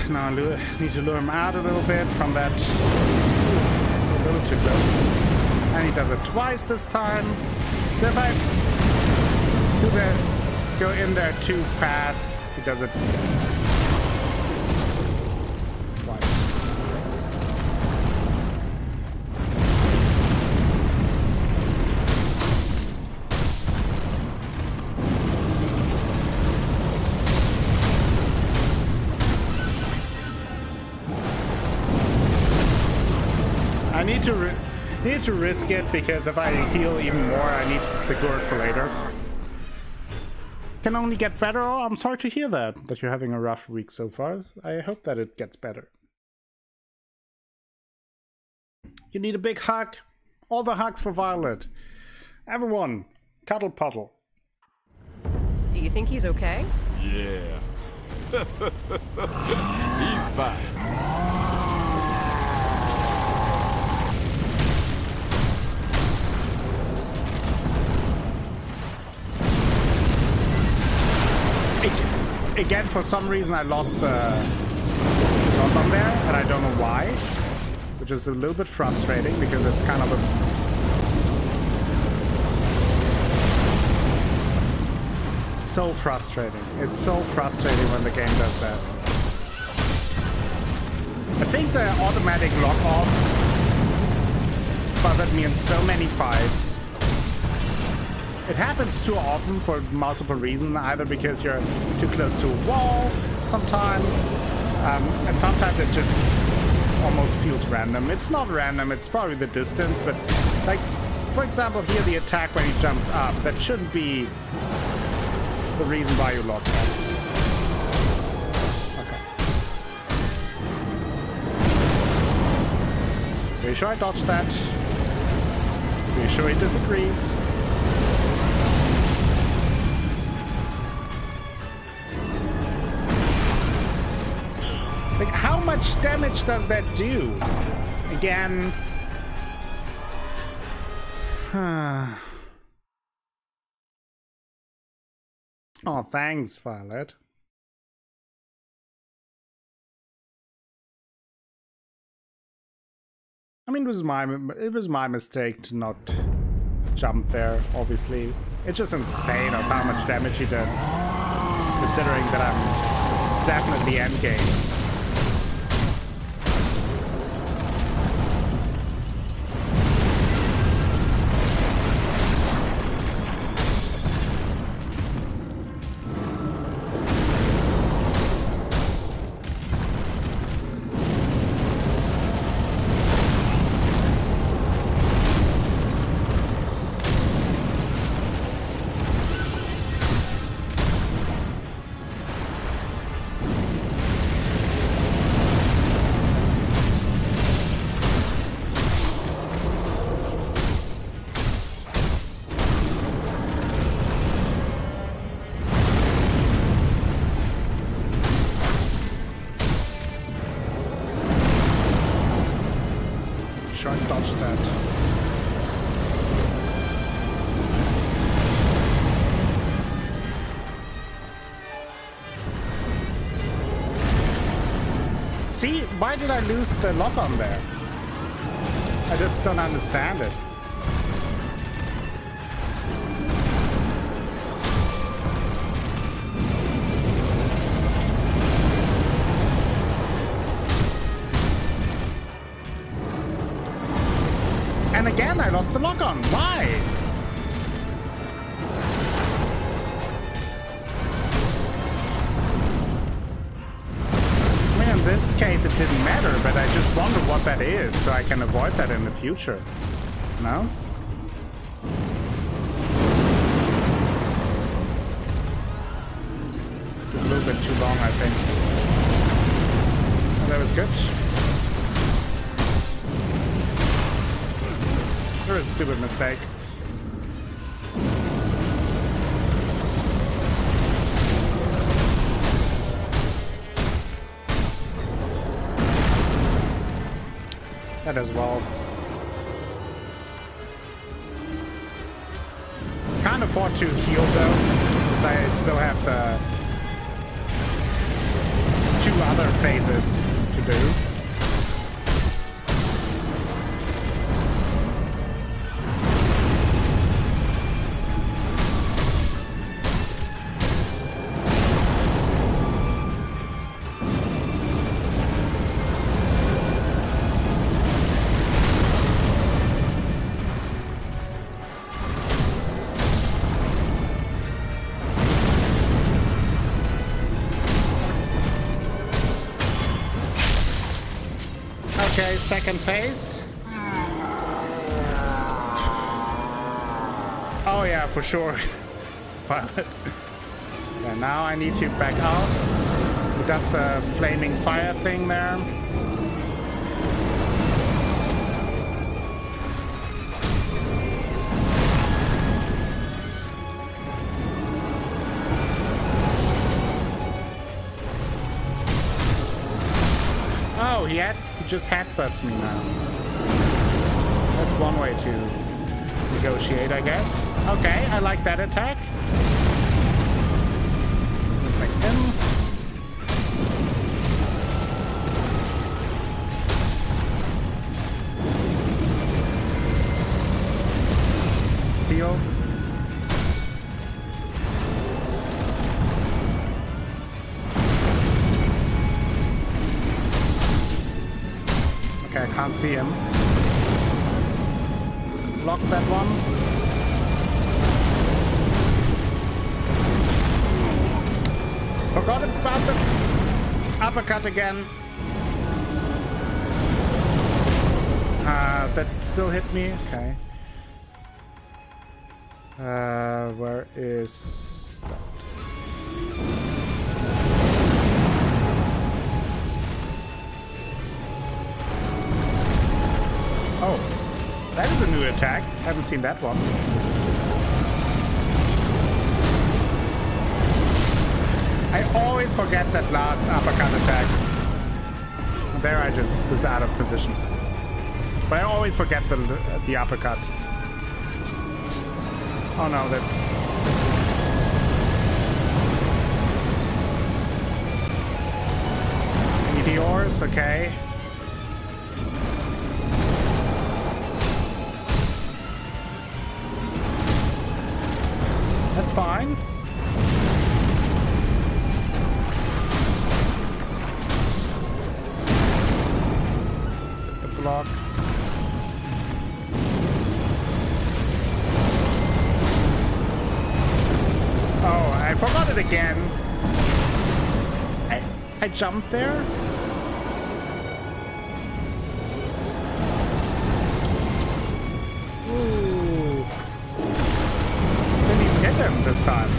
S1: Now I need to lure him out a little bit from that. A little too close. And he does it twice this time. So if I go in there too fast, he does it twice. I need to risk it, because if I heal even more, I need the gourd for later. Can only get better. Oh, I'm sorry to hear that you're having a rough week so far. I hope that it gets better. You need a big hug. All the hugs for Violet. Everyone, cuddle puddle.
S2: Do you think he's okay?
S3: Yeah. He's fine.
S1: Again, for some reason I lost the lock on there, and I don't know why, which is a little bit frustrating because it's kind of a... It's so frustrating. It's so frustrating when the game does that. I think the automatic lock off bothered me in so many fights. It happens too often for multiple reasons, either because you're too close to a wall sometimes, and sometimes it just almost feels random. It's not random, it's probably the distance, but like, for example, here the attack when he jumps up, that shouldn't be the reason why you lock off. Okay. Are you sure I dodged that? Are you sure he disagrees? Like, how much damage does that do? Again. Oh, thanks, Violet. I mean, it was my mistake to not jump there, obviously. It's just insane of how much damage he does, considering that I'm definitely endgame. See, why did I lose the lock on there? I just don't understand it. And again, I lost the lock on. Why? In this case, it didn't matter, but I just wonder what that is, so I can avoid that in the future. No? a little bit too long, I think. Oh, that was good. That was a stupid mistake. That as well. Can't afford to heal though, since I still have the 2 other phases to do. Okay, second phase. Oh yeah, for sure. But yeah, now I need to back out. He does the flaming fire thing there. Oh, he just headbutts me now. That's one way to negotiate, I guess. Okay, I like that attack. Like him. Seal. Okay, I can't see him. Just block that one. Forgot about the uppercut again. That still hit me. Okay. Where is that? Oh, that is a new attack. Haven't seen that one. I always forget that last uppercut attack. There I just was out of position. But I always forget the uppercut. Oh no, that's... Meteors, okay. That's fine. The block. Oh, I forgot it again. I jumped there. Ooh. Didn't even hit him this time.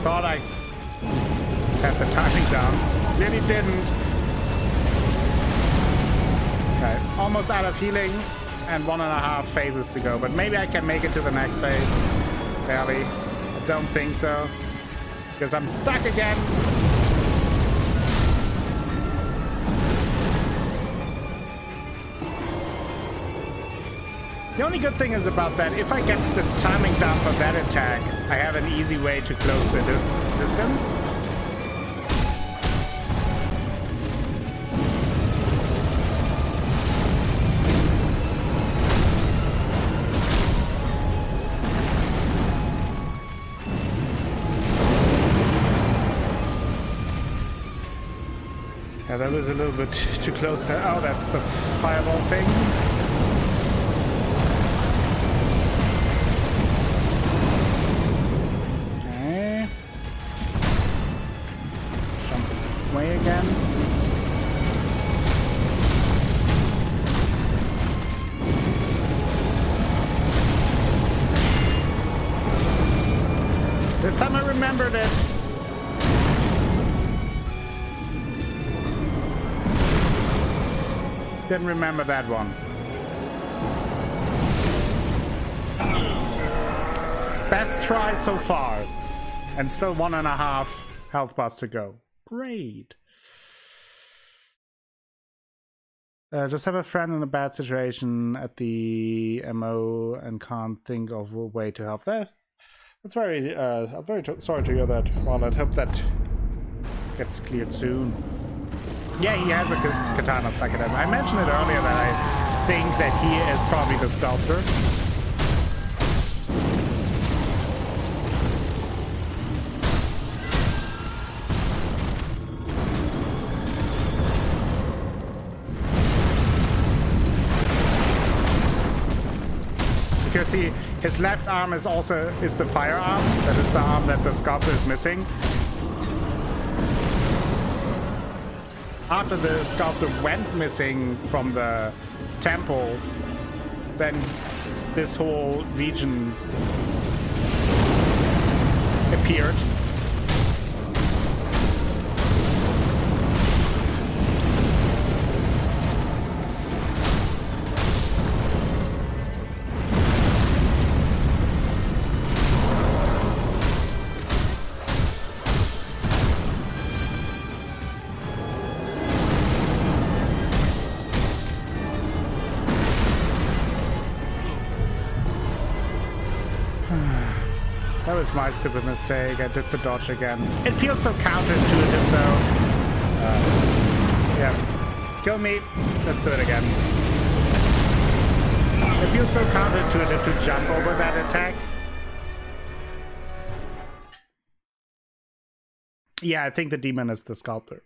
S1: Thought I had the timing down. Really didn't. Okay, almost out of healing and 1.5 phases to go, but maybe I can make it to the next phase. Barely. I don't think so. Because I'm stuck again. The only good thing is about that, if I get the timing down for that attack, I have an easy way to close the distance. Yeah, that was a little bit too close there. Oh, that's the fireball thing. way again. This time I remembered it. Didn't remember that one. Best try so far. And still 1.5 health bars to go. Great. Just have a friend in a bad situation at the MO and can't think of a way to help. That's very, I'm very sorry to hear that. Well, I hope that gets cleared soon. Yeah, he has a katana stuck in him. I mentioned it earlier that I think that he is probably the sculptor. Because his left arm is the firearm. That is the arm that the sculptor is missing. After the sculptor went missing from the temple, then this whole region appeared. That was my stupid mistake. I did the dodge again. It feels so counterintuitive though. Yeah. Kill me. Let's do it again. It feels so counterintuitive to jump over that attack. Yeah, I think the demon is the sculptor.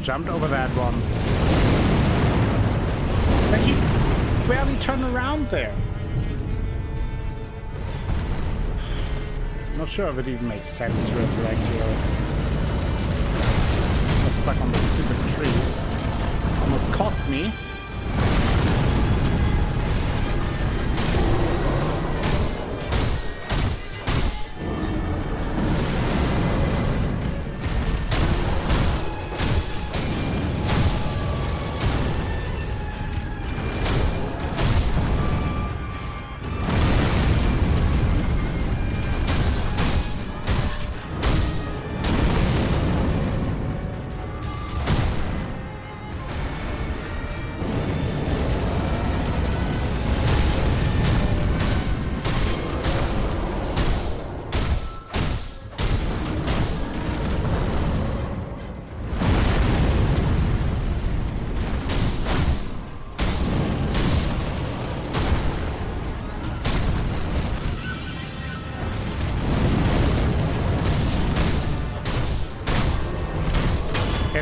S1: Jumped over that one. Like he barely turned around there. Not sure if it even makes sense to resurrect here. Got stuck on this stupid tree. Almost cost me.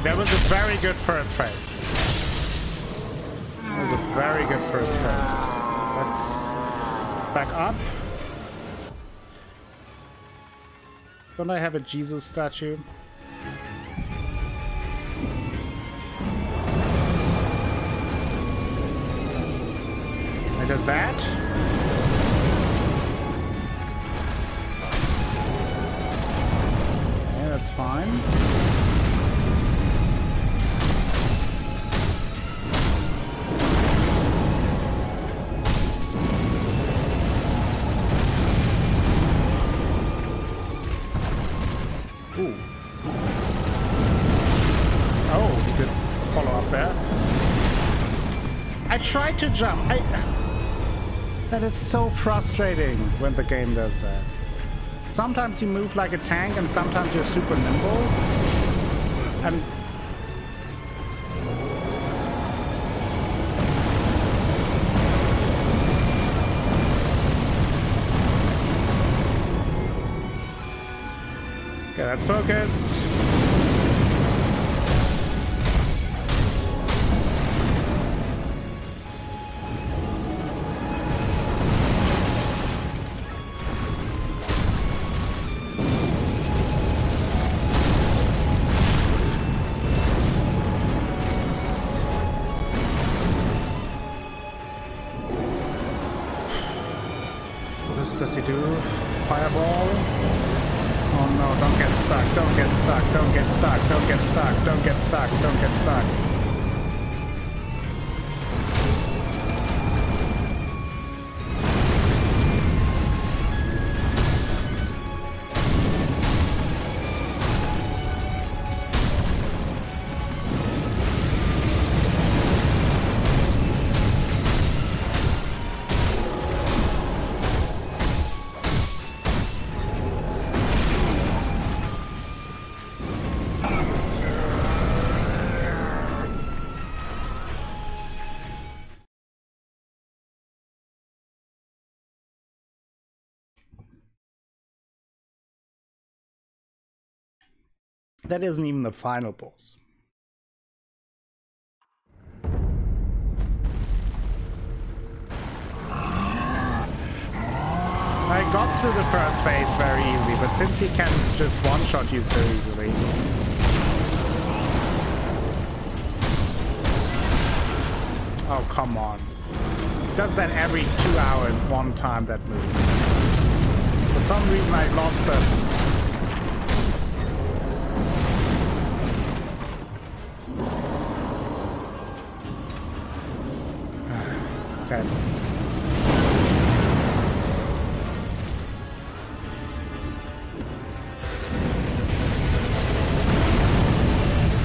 S1: That was a very good first phase. That was a very good first phase. Let's back up. Don't I have a Jesus statue? I does that. Yeah, that's fine. tried to jump. That is so frustrating when the game does that. Sometimes you move like a tank and sometimes you're super nimble. And okay, let's focus. Does he do? Fireball? Oh no, don't get stuck, don't get stuck, don't get stuck, don't get stuck, don't get stuck, don't get stuck. That isn't even the final boss. I got through the first phase very easy, but since he can just one-shot you so easily... Oh, come on. He does that every 2 hours, one time that move. For some reason I lost the... Okay.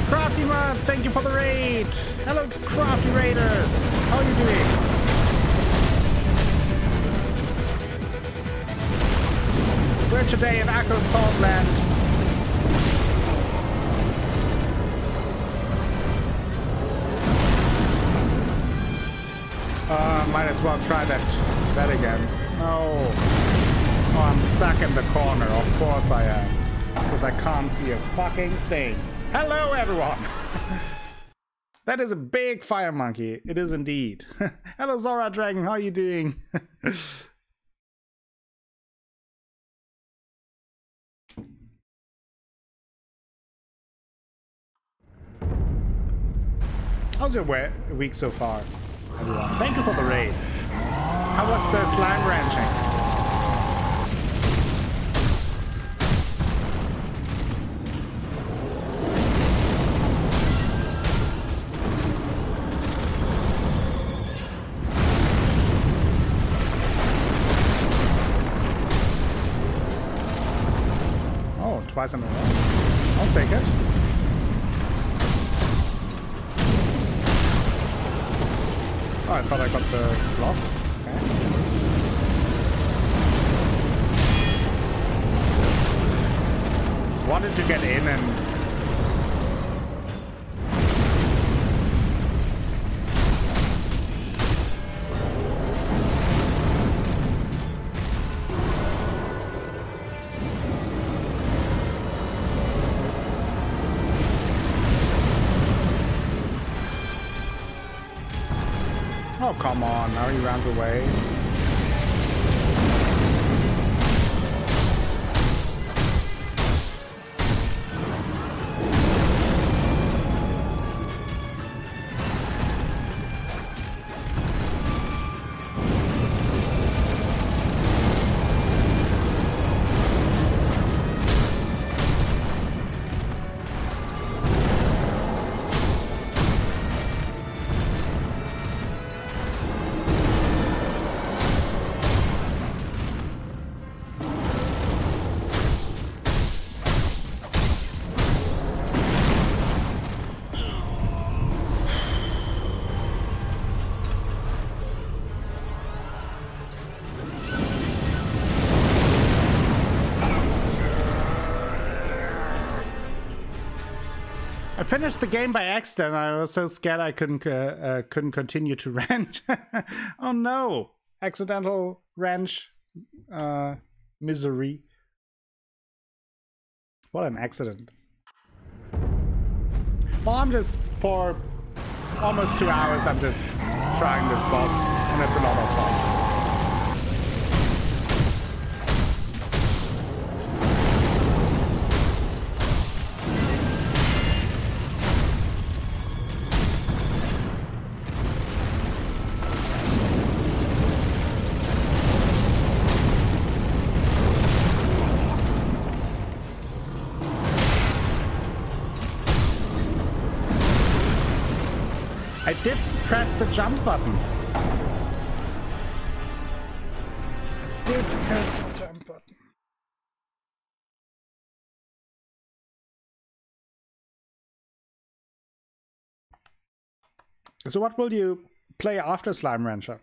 S1: Crafty Man, thank you for the raid. Hello, Crafty Raiders. How are you doing? We're today in Echo Saltland. Might as well try that again. No. Oh, I'm stuck in the corner. Of course I am. Because I can't see a fucking thing. Hello, everyone. That is a big fire monkey. It is indeed. Hello, Zora Dragon. How are you doing? How's your week so far, everyone? Thank you for the raid. How was the slime ranching? Oh, twice in a row. I'll take it. Oh, I thought I got the block. Okay. Wanted to get in and... Oh, come on, now he runs away. finished the game by accident. I was so scared I couldn't continue to wrench. Oh no! Accidental wrench. Misery. What an accident. Well, I'm just, for almost 2 hours, I'm just trying this boss, and it's a lot of fun. I did press the jump button. I did press the jump button. So what will you play after Slime Rancher?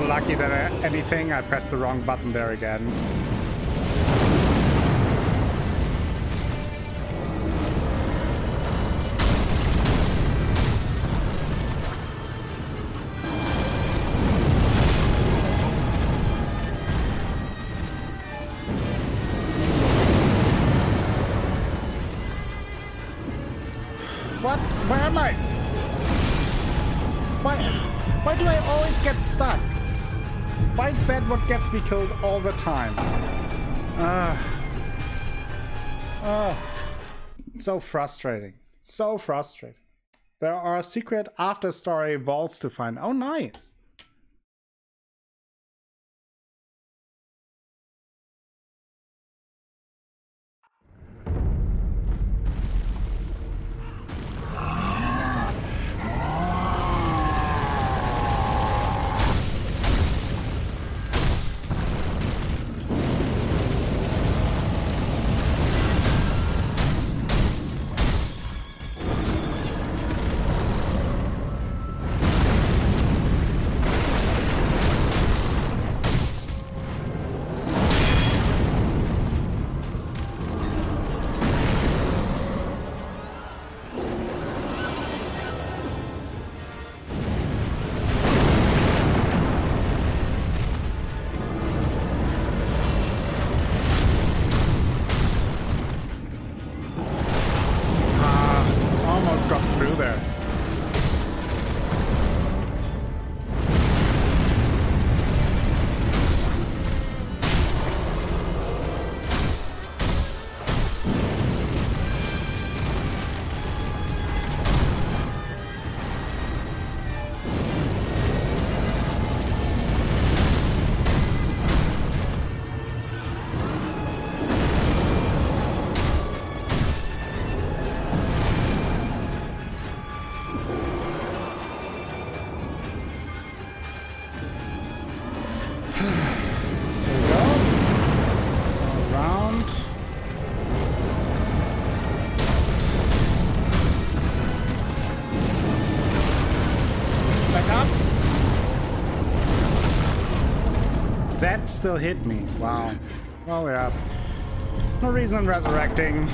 S1: Lucky than anything, I pressed the wrong button there again. What? Where am I? Why do I always get stuck? Why is that what gets me killed all the time? So frustrating. So frustrating. There are secret after-story vaults to find. Oh, nice. That still hit me. Wow. Well, yeah. No reason in resurrecting.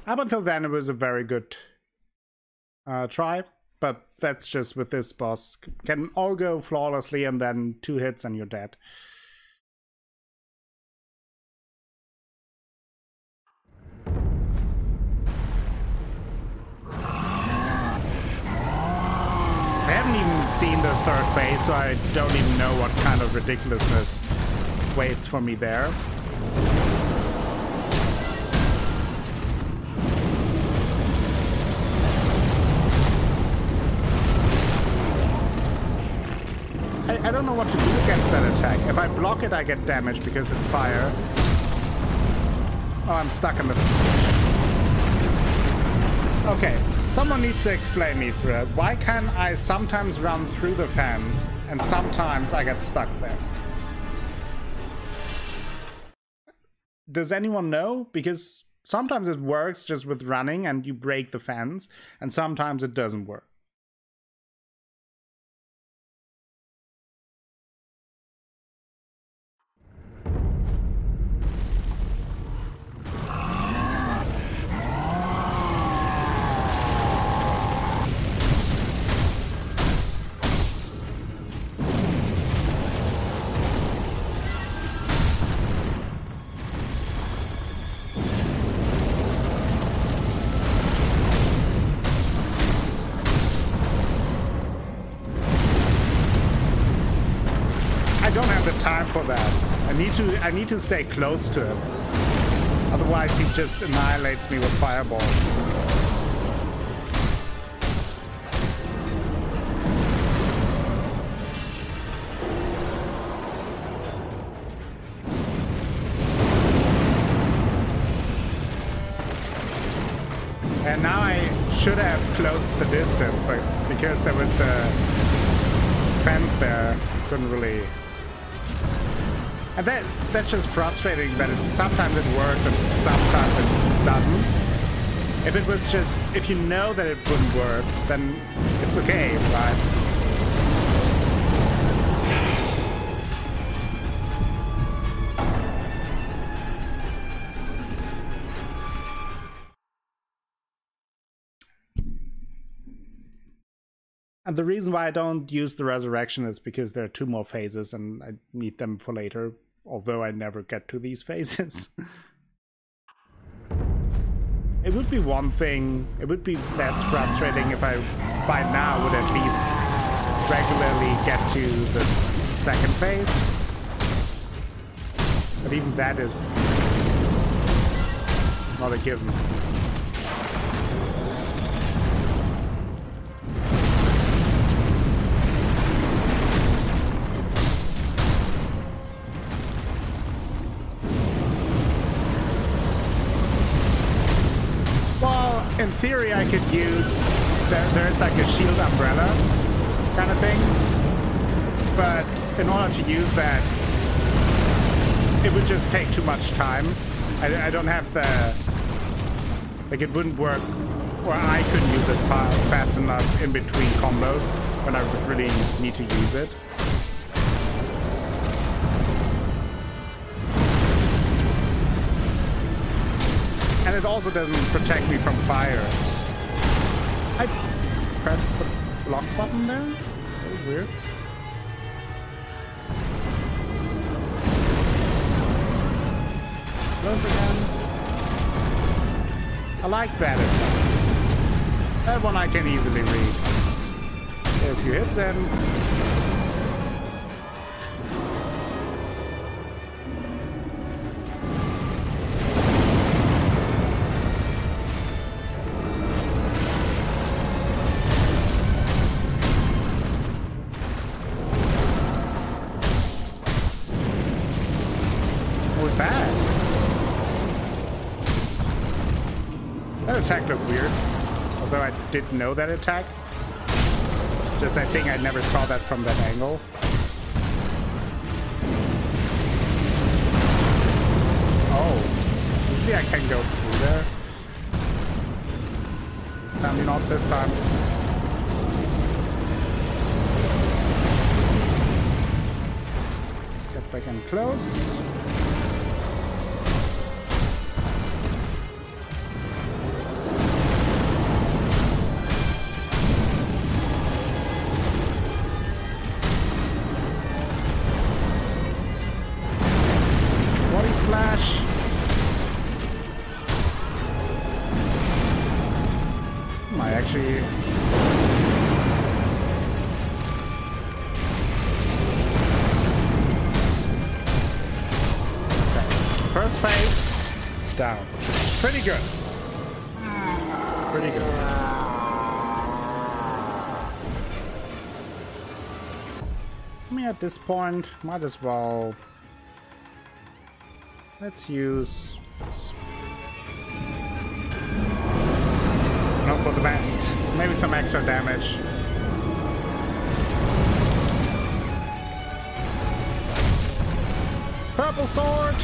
S1: Up until then, it was a very good try. But that's just with this boss. Can all go flawlessly and then 2 hits and you're dead. I haven't even haven't seen the third phase, so I don't even know what kind of ridiculousness waits for me there. I don't know what to do against that attack. If I block it, I get damage because it's fire. Oh, I'm stuck in the... Okay, someone needs to explain me through it. Why can I sometimes run through the fence and sometimes I get stuck there? Does anyone know? Because sometimes it works just with running and you break the fence, and sometimes it doesn't work. For that, I need to stay close to him. Otherwise, he just annihilates me with fireballs. And now I should have closed the distance, but because there was the fence there, couldn't really. And that's just frustrating that sometimes it works and sometimes it doesn't. If it was just, if you know that it wouldn't work, then it's okay, right? And the reason why I don't use the resurrection is because there are 2 more phases and I need them for later, although I never get to these phases. It would be one thing, it would be less frustrating if I, by now, would at least regularly get to the second phase. But even that is not a given. In theory, I could use, there's like a shield umbrella kind of thing, but in order to use that, it would just take too much time. I don't have the, like it wouldn't work, or I couldn't use it fast enough in between combos when I would really need to use it. And it also doesn't protect me from fire. I pressed the block button there? That was weird. Close again. I like that attack. That one I can easily read. A few hits in. Attack looked weird, although I didn't know that attack. Just I think I never saw that from that angle. Oh, usually I can go through there. Apparently not this time. Let's get back in close. Splash. I actually down. Pretty good. Pretty good. I mean, at this point, might as well. Let's use this. Hope for the best. Maybe some extra damage. Purple sword!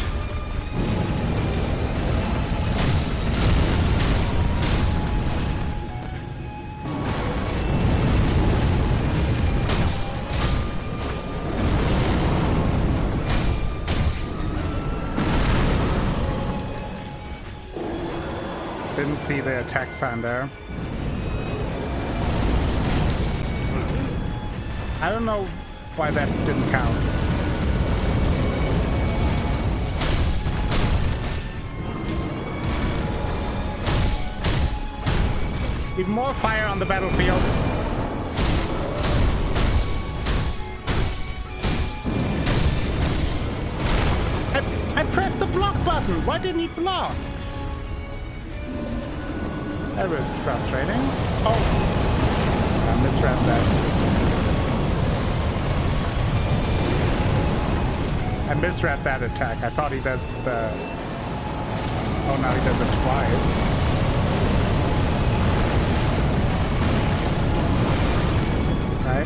S1: Didn't see the attack sign there. I don't know why that didn't count. Even more fire on the battlefield. I pressed the block button. Why didn't he block? That was frustrating. Oh, I misread that. I misread that attack. I thought he does the... Oh, now he does it twice. Okay.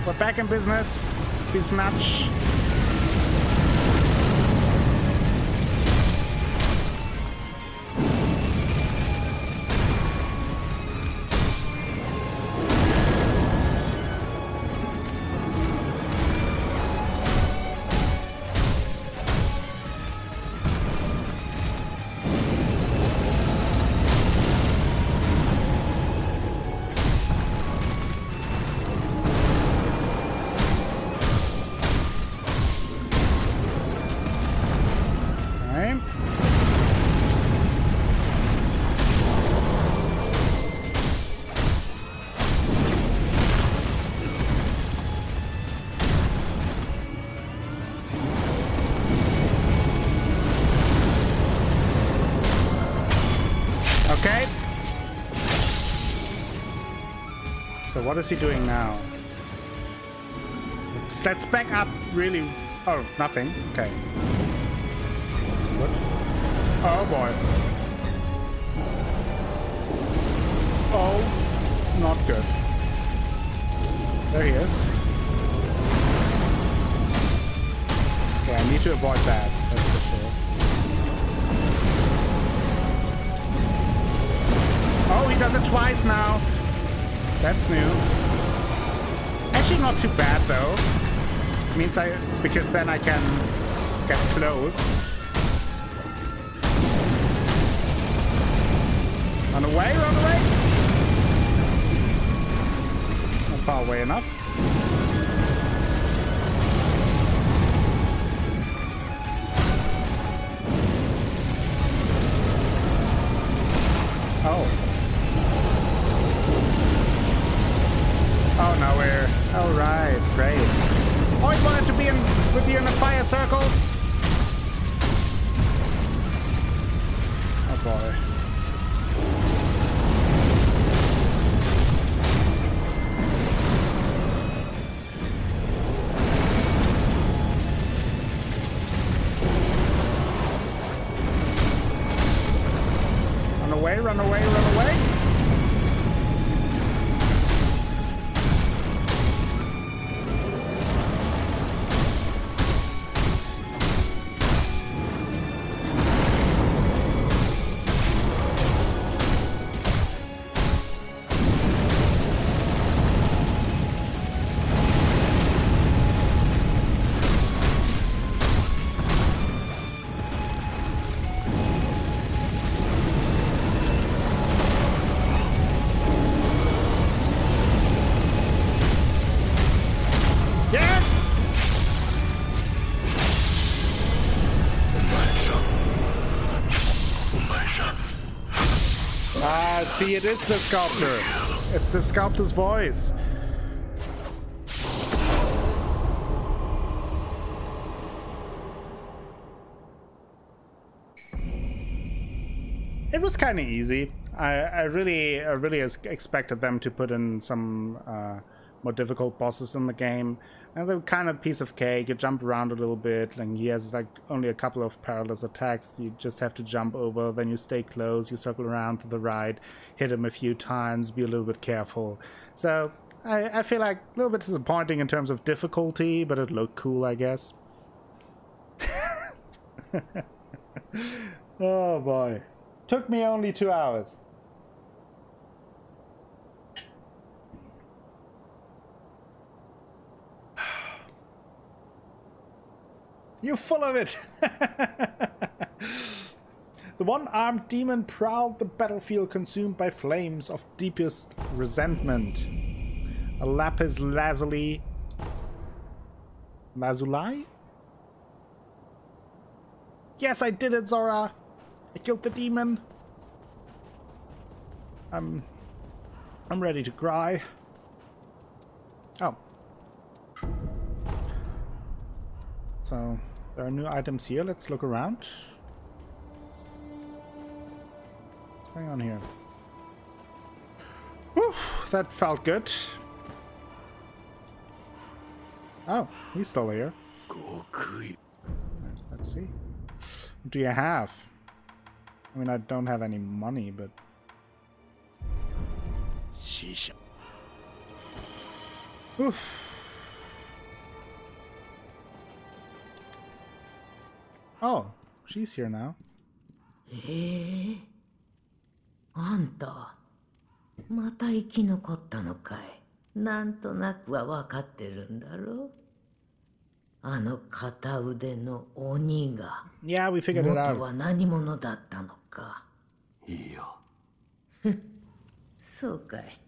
S1: We're back in business. Biznatch. Okay. So what is he doing now? Let's back up really... Oh, nothing. Okay. What? Oh boy. Oh, not good. There he is. Okay, I need to avoid that, that's for sure. Oh, he does it twice now. That's new. Actually not too bad though. Means because then I can get close. Run away, run away. Not far away enough. Oh. Oh, no, we're... All right, great. Always wanted to be with you in a fire circle. Oh, boy. Run away, run away, run away. See, it is the sculptor. It's the sculptor's voice. It was kind of easy. I really expected them to put in some more difficult bosses in the game. And they're kind of piece of cake. You jump around a little bit, and he has like only a couple of perilous attacks. You just have to jump over, then you stay close, you circle around to the right, hit him a few times, be a little bit careful. So I feel like a little bit disappointing in terms of difficulty, but it looked cool, I guess. Oh boy. Took me only 2 hours. You're full of it! The one-armed demon prowled the battlefield, consumed by flames of deepest resentment. A lapis lazuli... Lazuli? Yes, I did it, Zora! I killed the demon. I'm ready to cry. Oh. So, there are new items here. Let's look around. What's going on here? Whew, that felt good. Oh, he's still here. Let's see. What do you have? I mean, I don't have any money, but... Oof. Oh, she's here now.
S4: あんた、また生き残ったのかい。なんとなくは分かってるんだろう。あの片腕の鬼が、
S1: Yeah, we figured it
S4: 元
S1: out.
S4: は何者だったのか。
S3: いいよ。
S4: そうかい。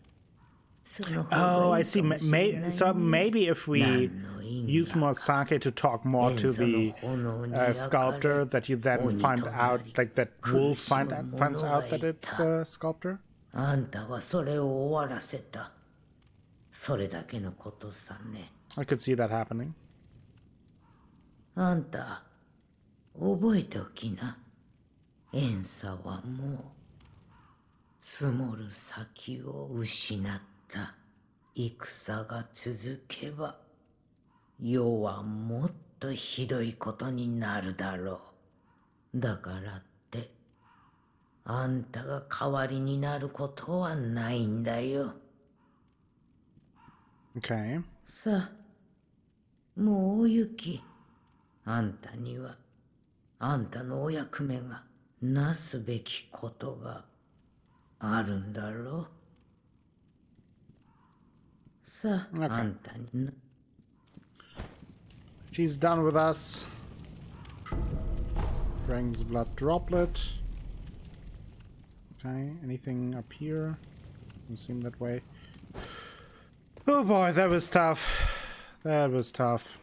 S4: その方
S1: Oh,
S4: がい
S1: I
S4: い
S1: see.
S4: かもしれないね。
S1: So maybe if we
S4: 何の意味
S1: use
S4: だ
S1: more
S4: か。
S1: sake to talk more to
S4: その
S1: the
S4: 炎に
S1: sculptor, that you then
S4: 鬼
S1: find
S4: と
S1: out,
S4: なり
S1: like that
S4: 苦
S1: Wolf
S4: しむ
S1: finds
S4: 者が
S1: out that
S4: い
S1: it's
S4: た。
S1: the sculptor.
S4: あんたはそれを終わらせた。それだけのことさね。
S1: I could see that happening.
S4: あんた、覚えておきな。遠さはもう、積もる先を失った。戦が続けば、世はもっとひどいことになるだろう。だからって、あんたが代わりになることはないんだよ。
S1: Okay.
S4: さあ、もうお行き。あんたには、あんたのお役目がなすべきことがあるんだろう。さあ、
S1: Okay.
S4: あんたにな。
S1: She's done with us. Dragon's blood droplet. Okay, anything up here? Doesn't seem that way. Oh boy, that was tough. That was tough.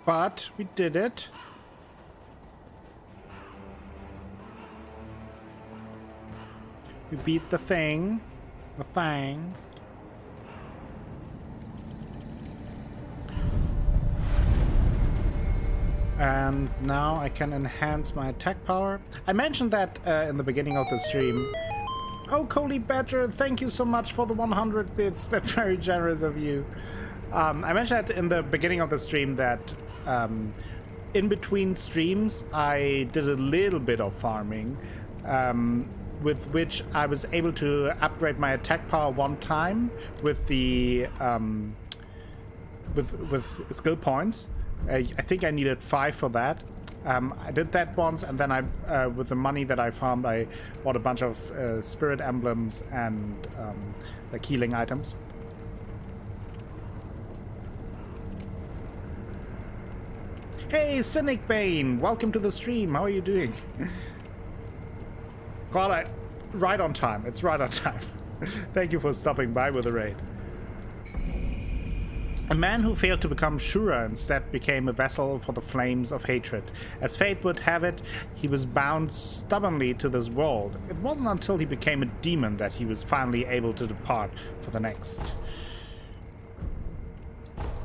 S1: But we did it. We beat the thing. The thing. And now I can enhance my attack power. I mentioned that in the beginning of the stream. Oh, Coley Badger, thank you so much for the 100 bits. That's very generous of you. I mentioned that in the beginning of the stream that in between streams I did a little bit of farming, with which I was able to upgrade my attack power one time with the with skill points. I think I needed 5 for that. I did that once, and then I, with the money that I farmed, I bought a bunch of spirit emblems and like healing items. Hey, Cynic Bane! Welcome to the stream. How are you doing? God, right on time. It's right on time. Thank you for stopping by with the raid. A man who failed to become Shura instead became a vessel for the flames of hatred. As fate would have it, he was bound stubbornly to this world. It wasn't until he became a demon that he was finally able to depart for the next.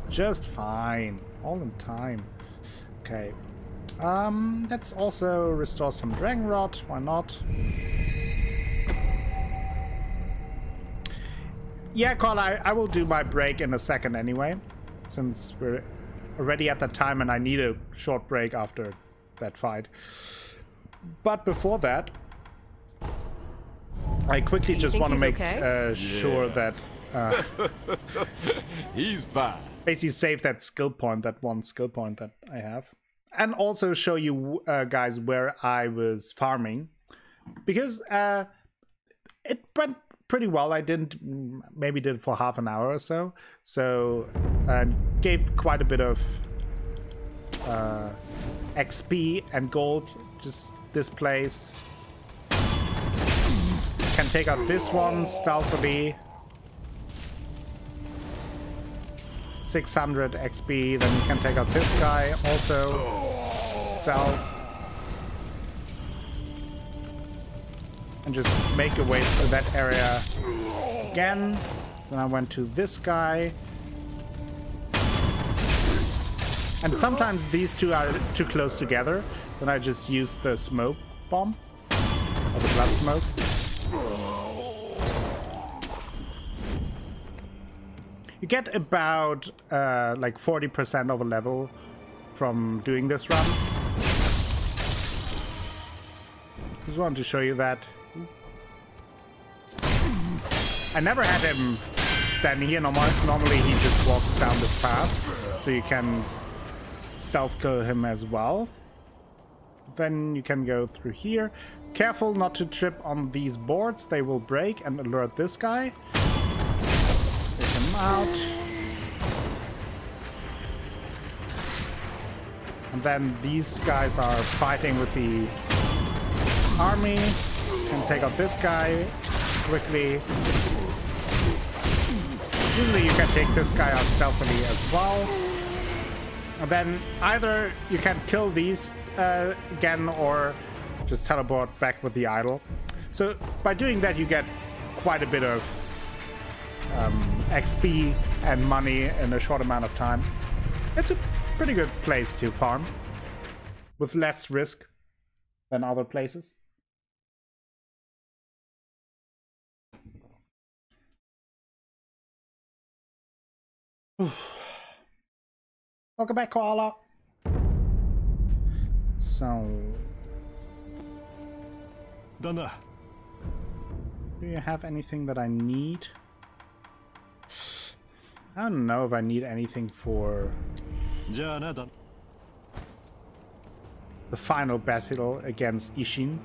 S1: Just fine. All in time. Okay. Let's also restore some Dragon Rot. Why not? Yeah, Carl, I will do my break in a second anyway, since we're already at that time and I need a short break after that fight. But before that, I quickly just want to make sure that
S3: He's fine.
S1: basically save that skill point, that one skill point that I have. And also show you guys where I was farming. Because it went pretty well. I maybe did for half an hour or so. So gave quite a bit of XP and gold. Just this place. Can take out this one stealthily. 600 XP. Then you can take out this guy also. Stealth. And just make a way through that area again. Then I went to this guy. And sometimes these two are too close together. Then I just use the smoke bomb. Or the blood smoke. You get about like 40% of a level from doing this run. Just wanted to show you that. I never had him standing here. Normally he just walks down this path, so you can stealth kill him as well. Then you can go through here. Careful not to trip on these boards. They will break and alert this guy. Take him out. And then these guys are fighting with the army. Can take out this guy quickly. Usually you can take this guy out stealthily as well. And then either you can kill these again or just teleport back with the idol. So by doing that you get quite a bit of XP and money in a short amount of time. It's a pretty good place to farm with less risk than other places. Welcome back, Koala. So, do you have anything that I need? I don't know if I need anything for the final battle against Ishin.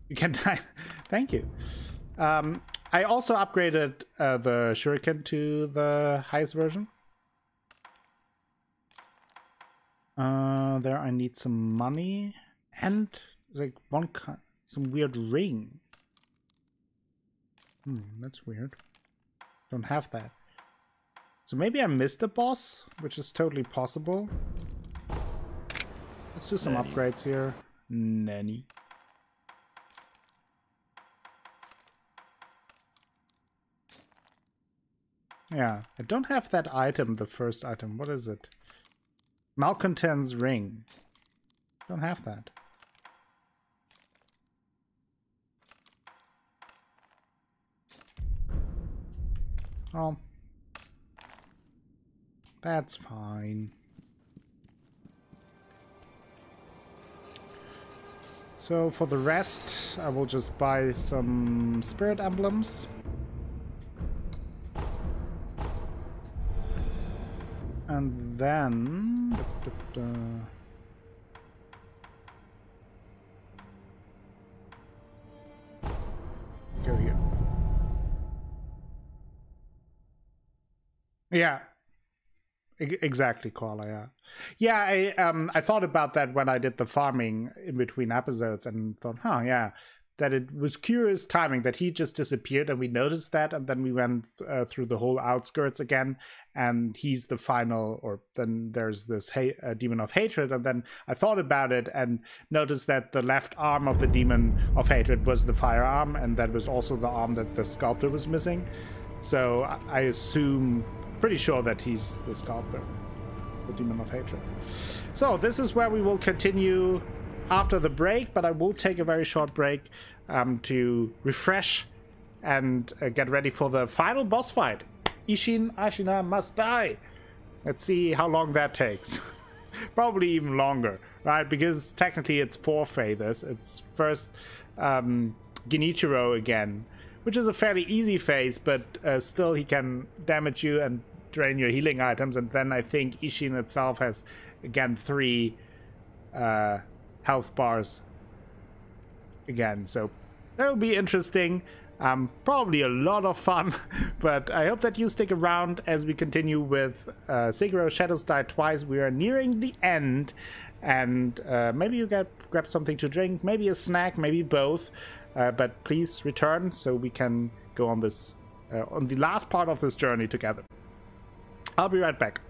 S1: You can die. Thank you. I also upgraded the Shuriken to the highest version. There I need some money and like some weird ring. That's weird. Don't have that. So maybe I missed a boss, which is totally possible. Let's do some upgrades here. Nanny. Yeah, I don't have that item, the first item. What is it? Malcontent's ring. Don't have that. Oh. That's fine. So for the rest, I will just buy some spirit emblems. And then go here. Yeah, exactly, Koala. Yeah, I thought about that when I did the farming in between episodes and thought, yeah, that it was curious timing that he just disappeared and we noticed that, and then we went through the whole outskirts again, and he's the final, or then there's this demon of hatred, and then I thought about it and noticed that the left arm of the demon of hatred was the firearm, and that was also the arm that the sculptor was missing. So I assume pretty sure that he's the Sculptor, the Demon of Hatred. So this is where we will continue after the break, but I will take a very short break to refresh and get ready for the final boss fight. Isshin Ashina must die. Let's see how long that takes. Probably even longer, right? Because technically it's 4 phases. It's first Genichiro again, which is a fairly easy phase, but still he can damage you and drain your healing items. And then I think Isshin itself has, again, 3 health bars again. So that will be interesting. Probably a lot of fun, but I hope that you stick around as we continue with Sekiro Shadows Die Twice. We are nearing the end, and maybe you grab something to drink, maybe a snack, maybe both, but please return so we can go on this on the last part of this journey together. I'll be right back.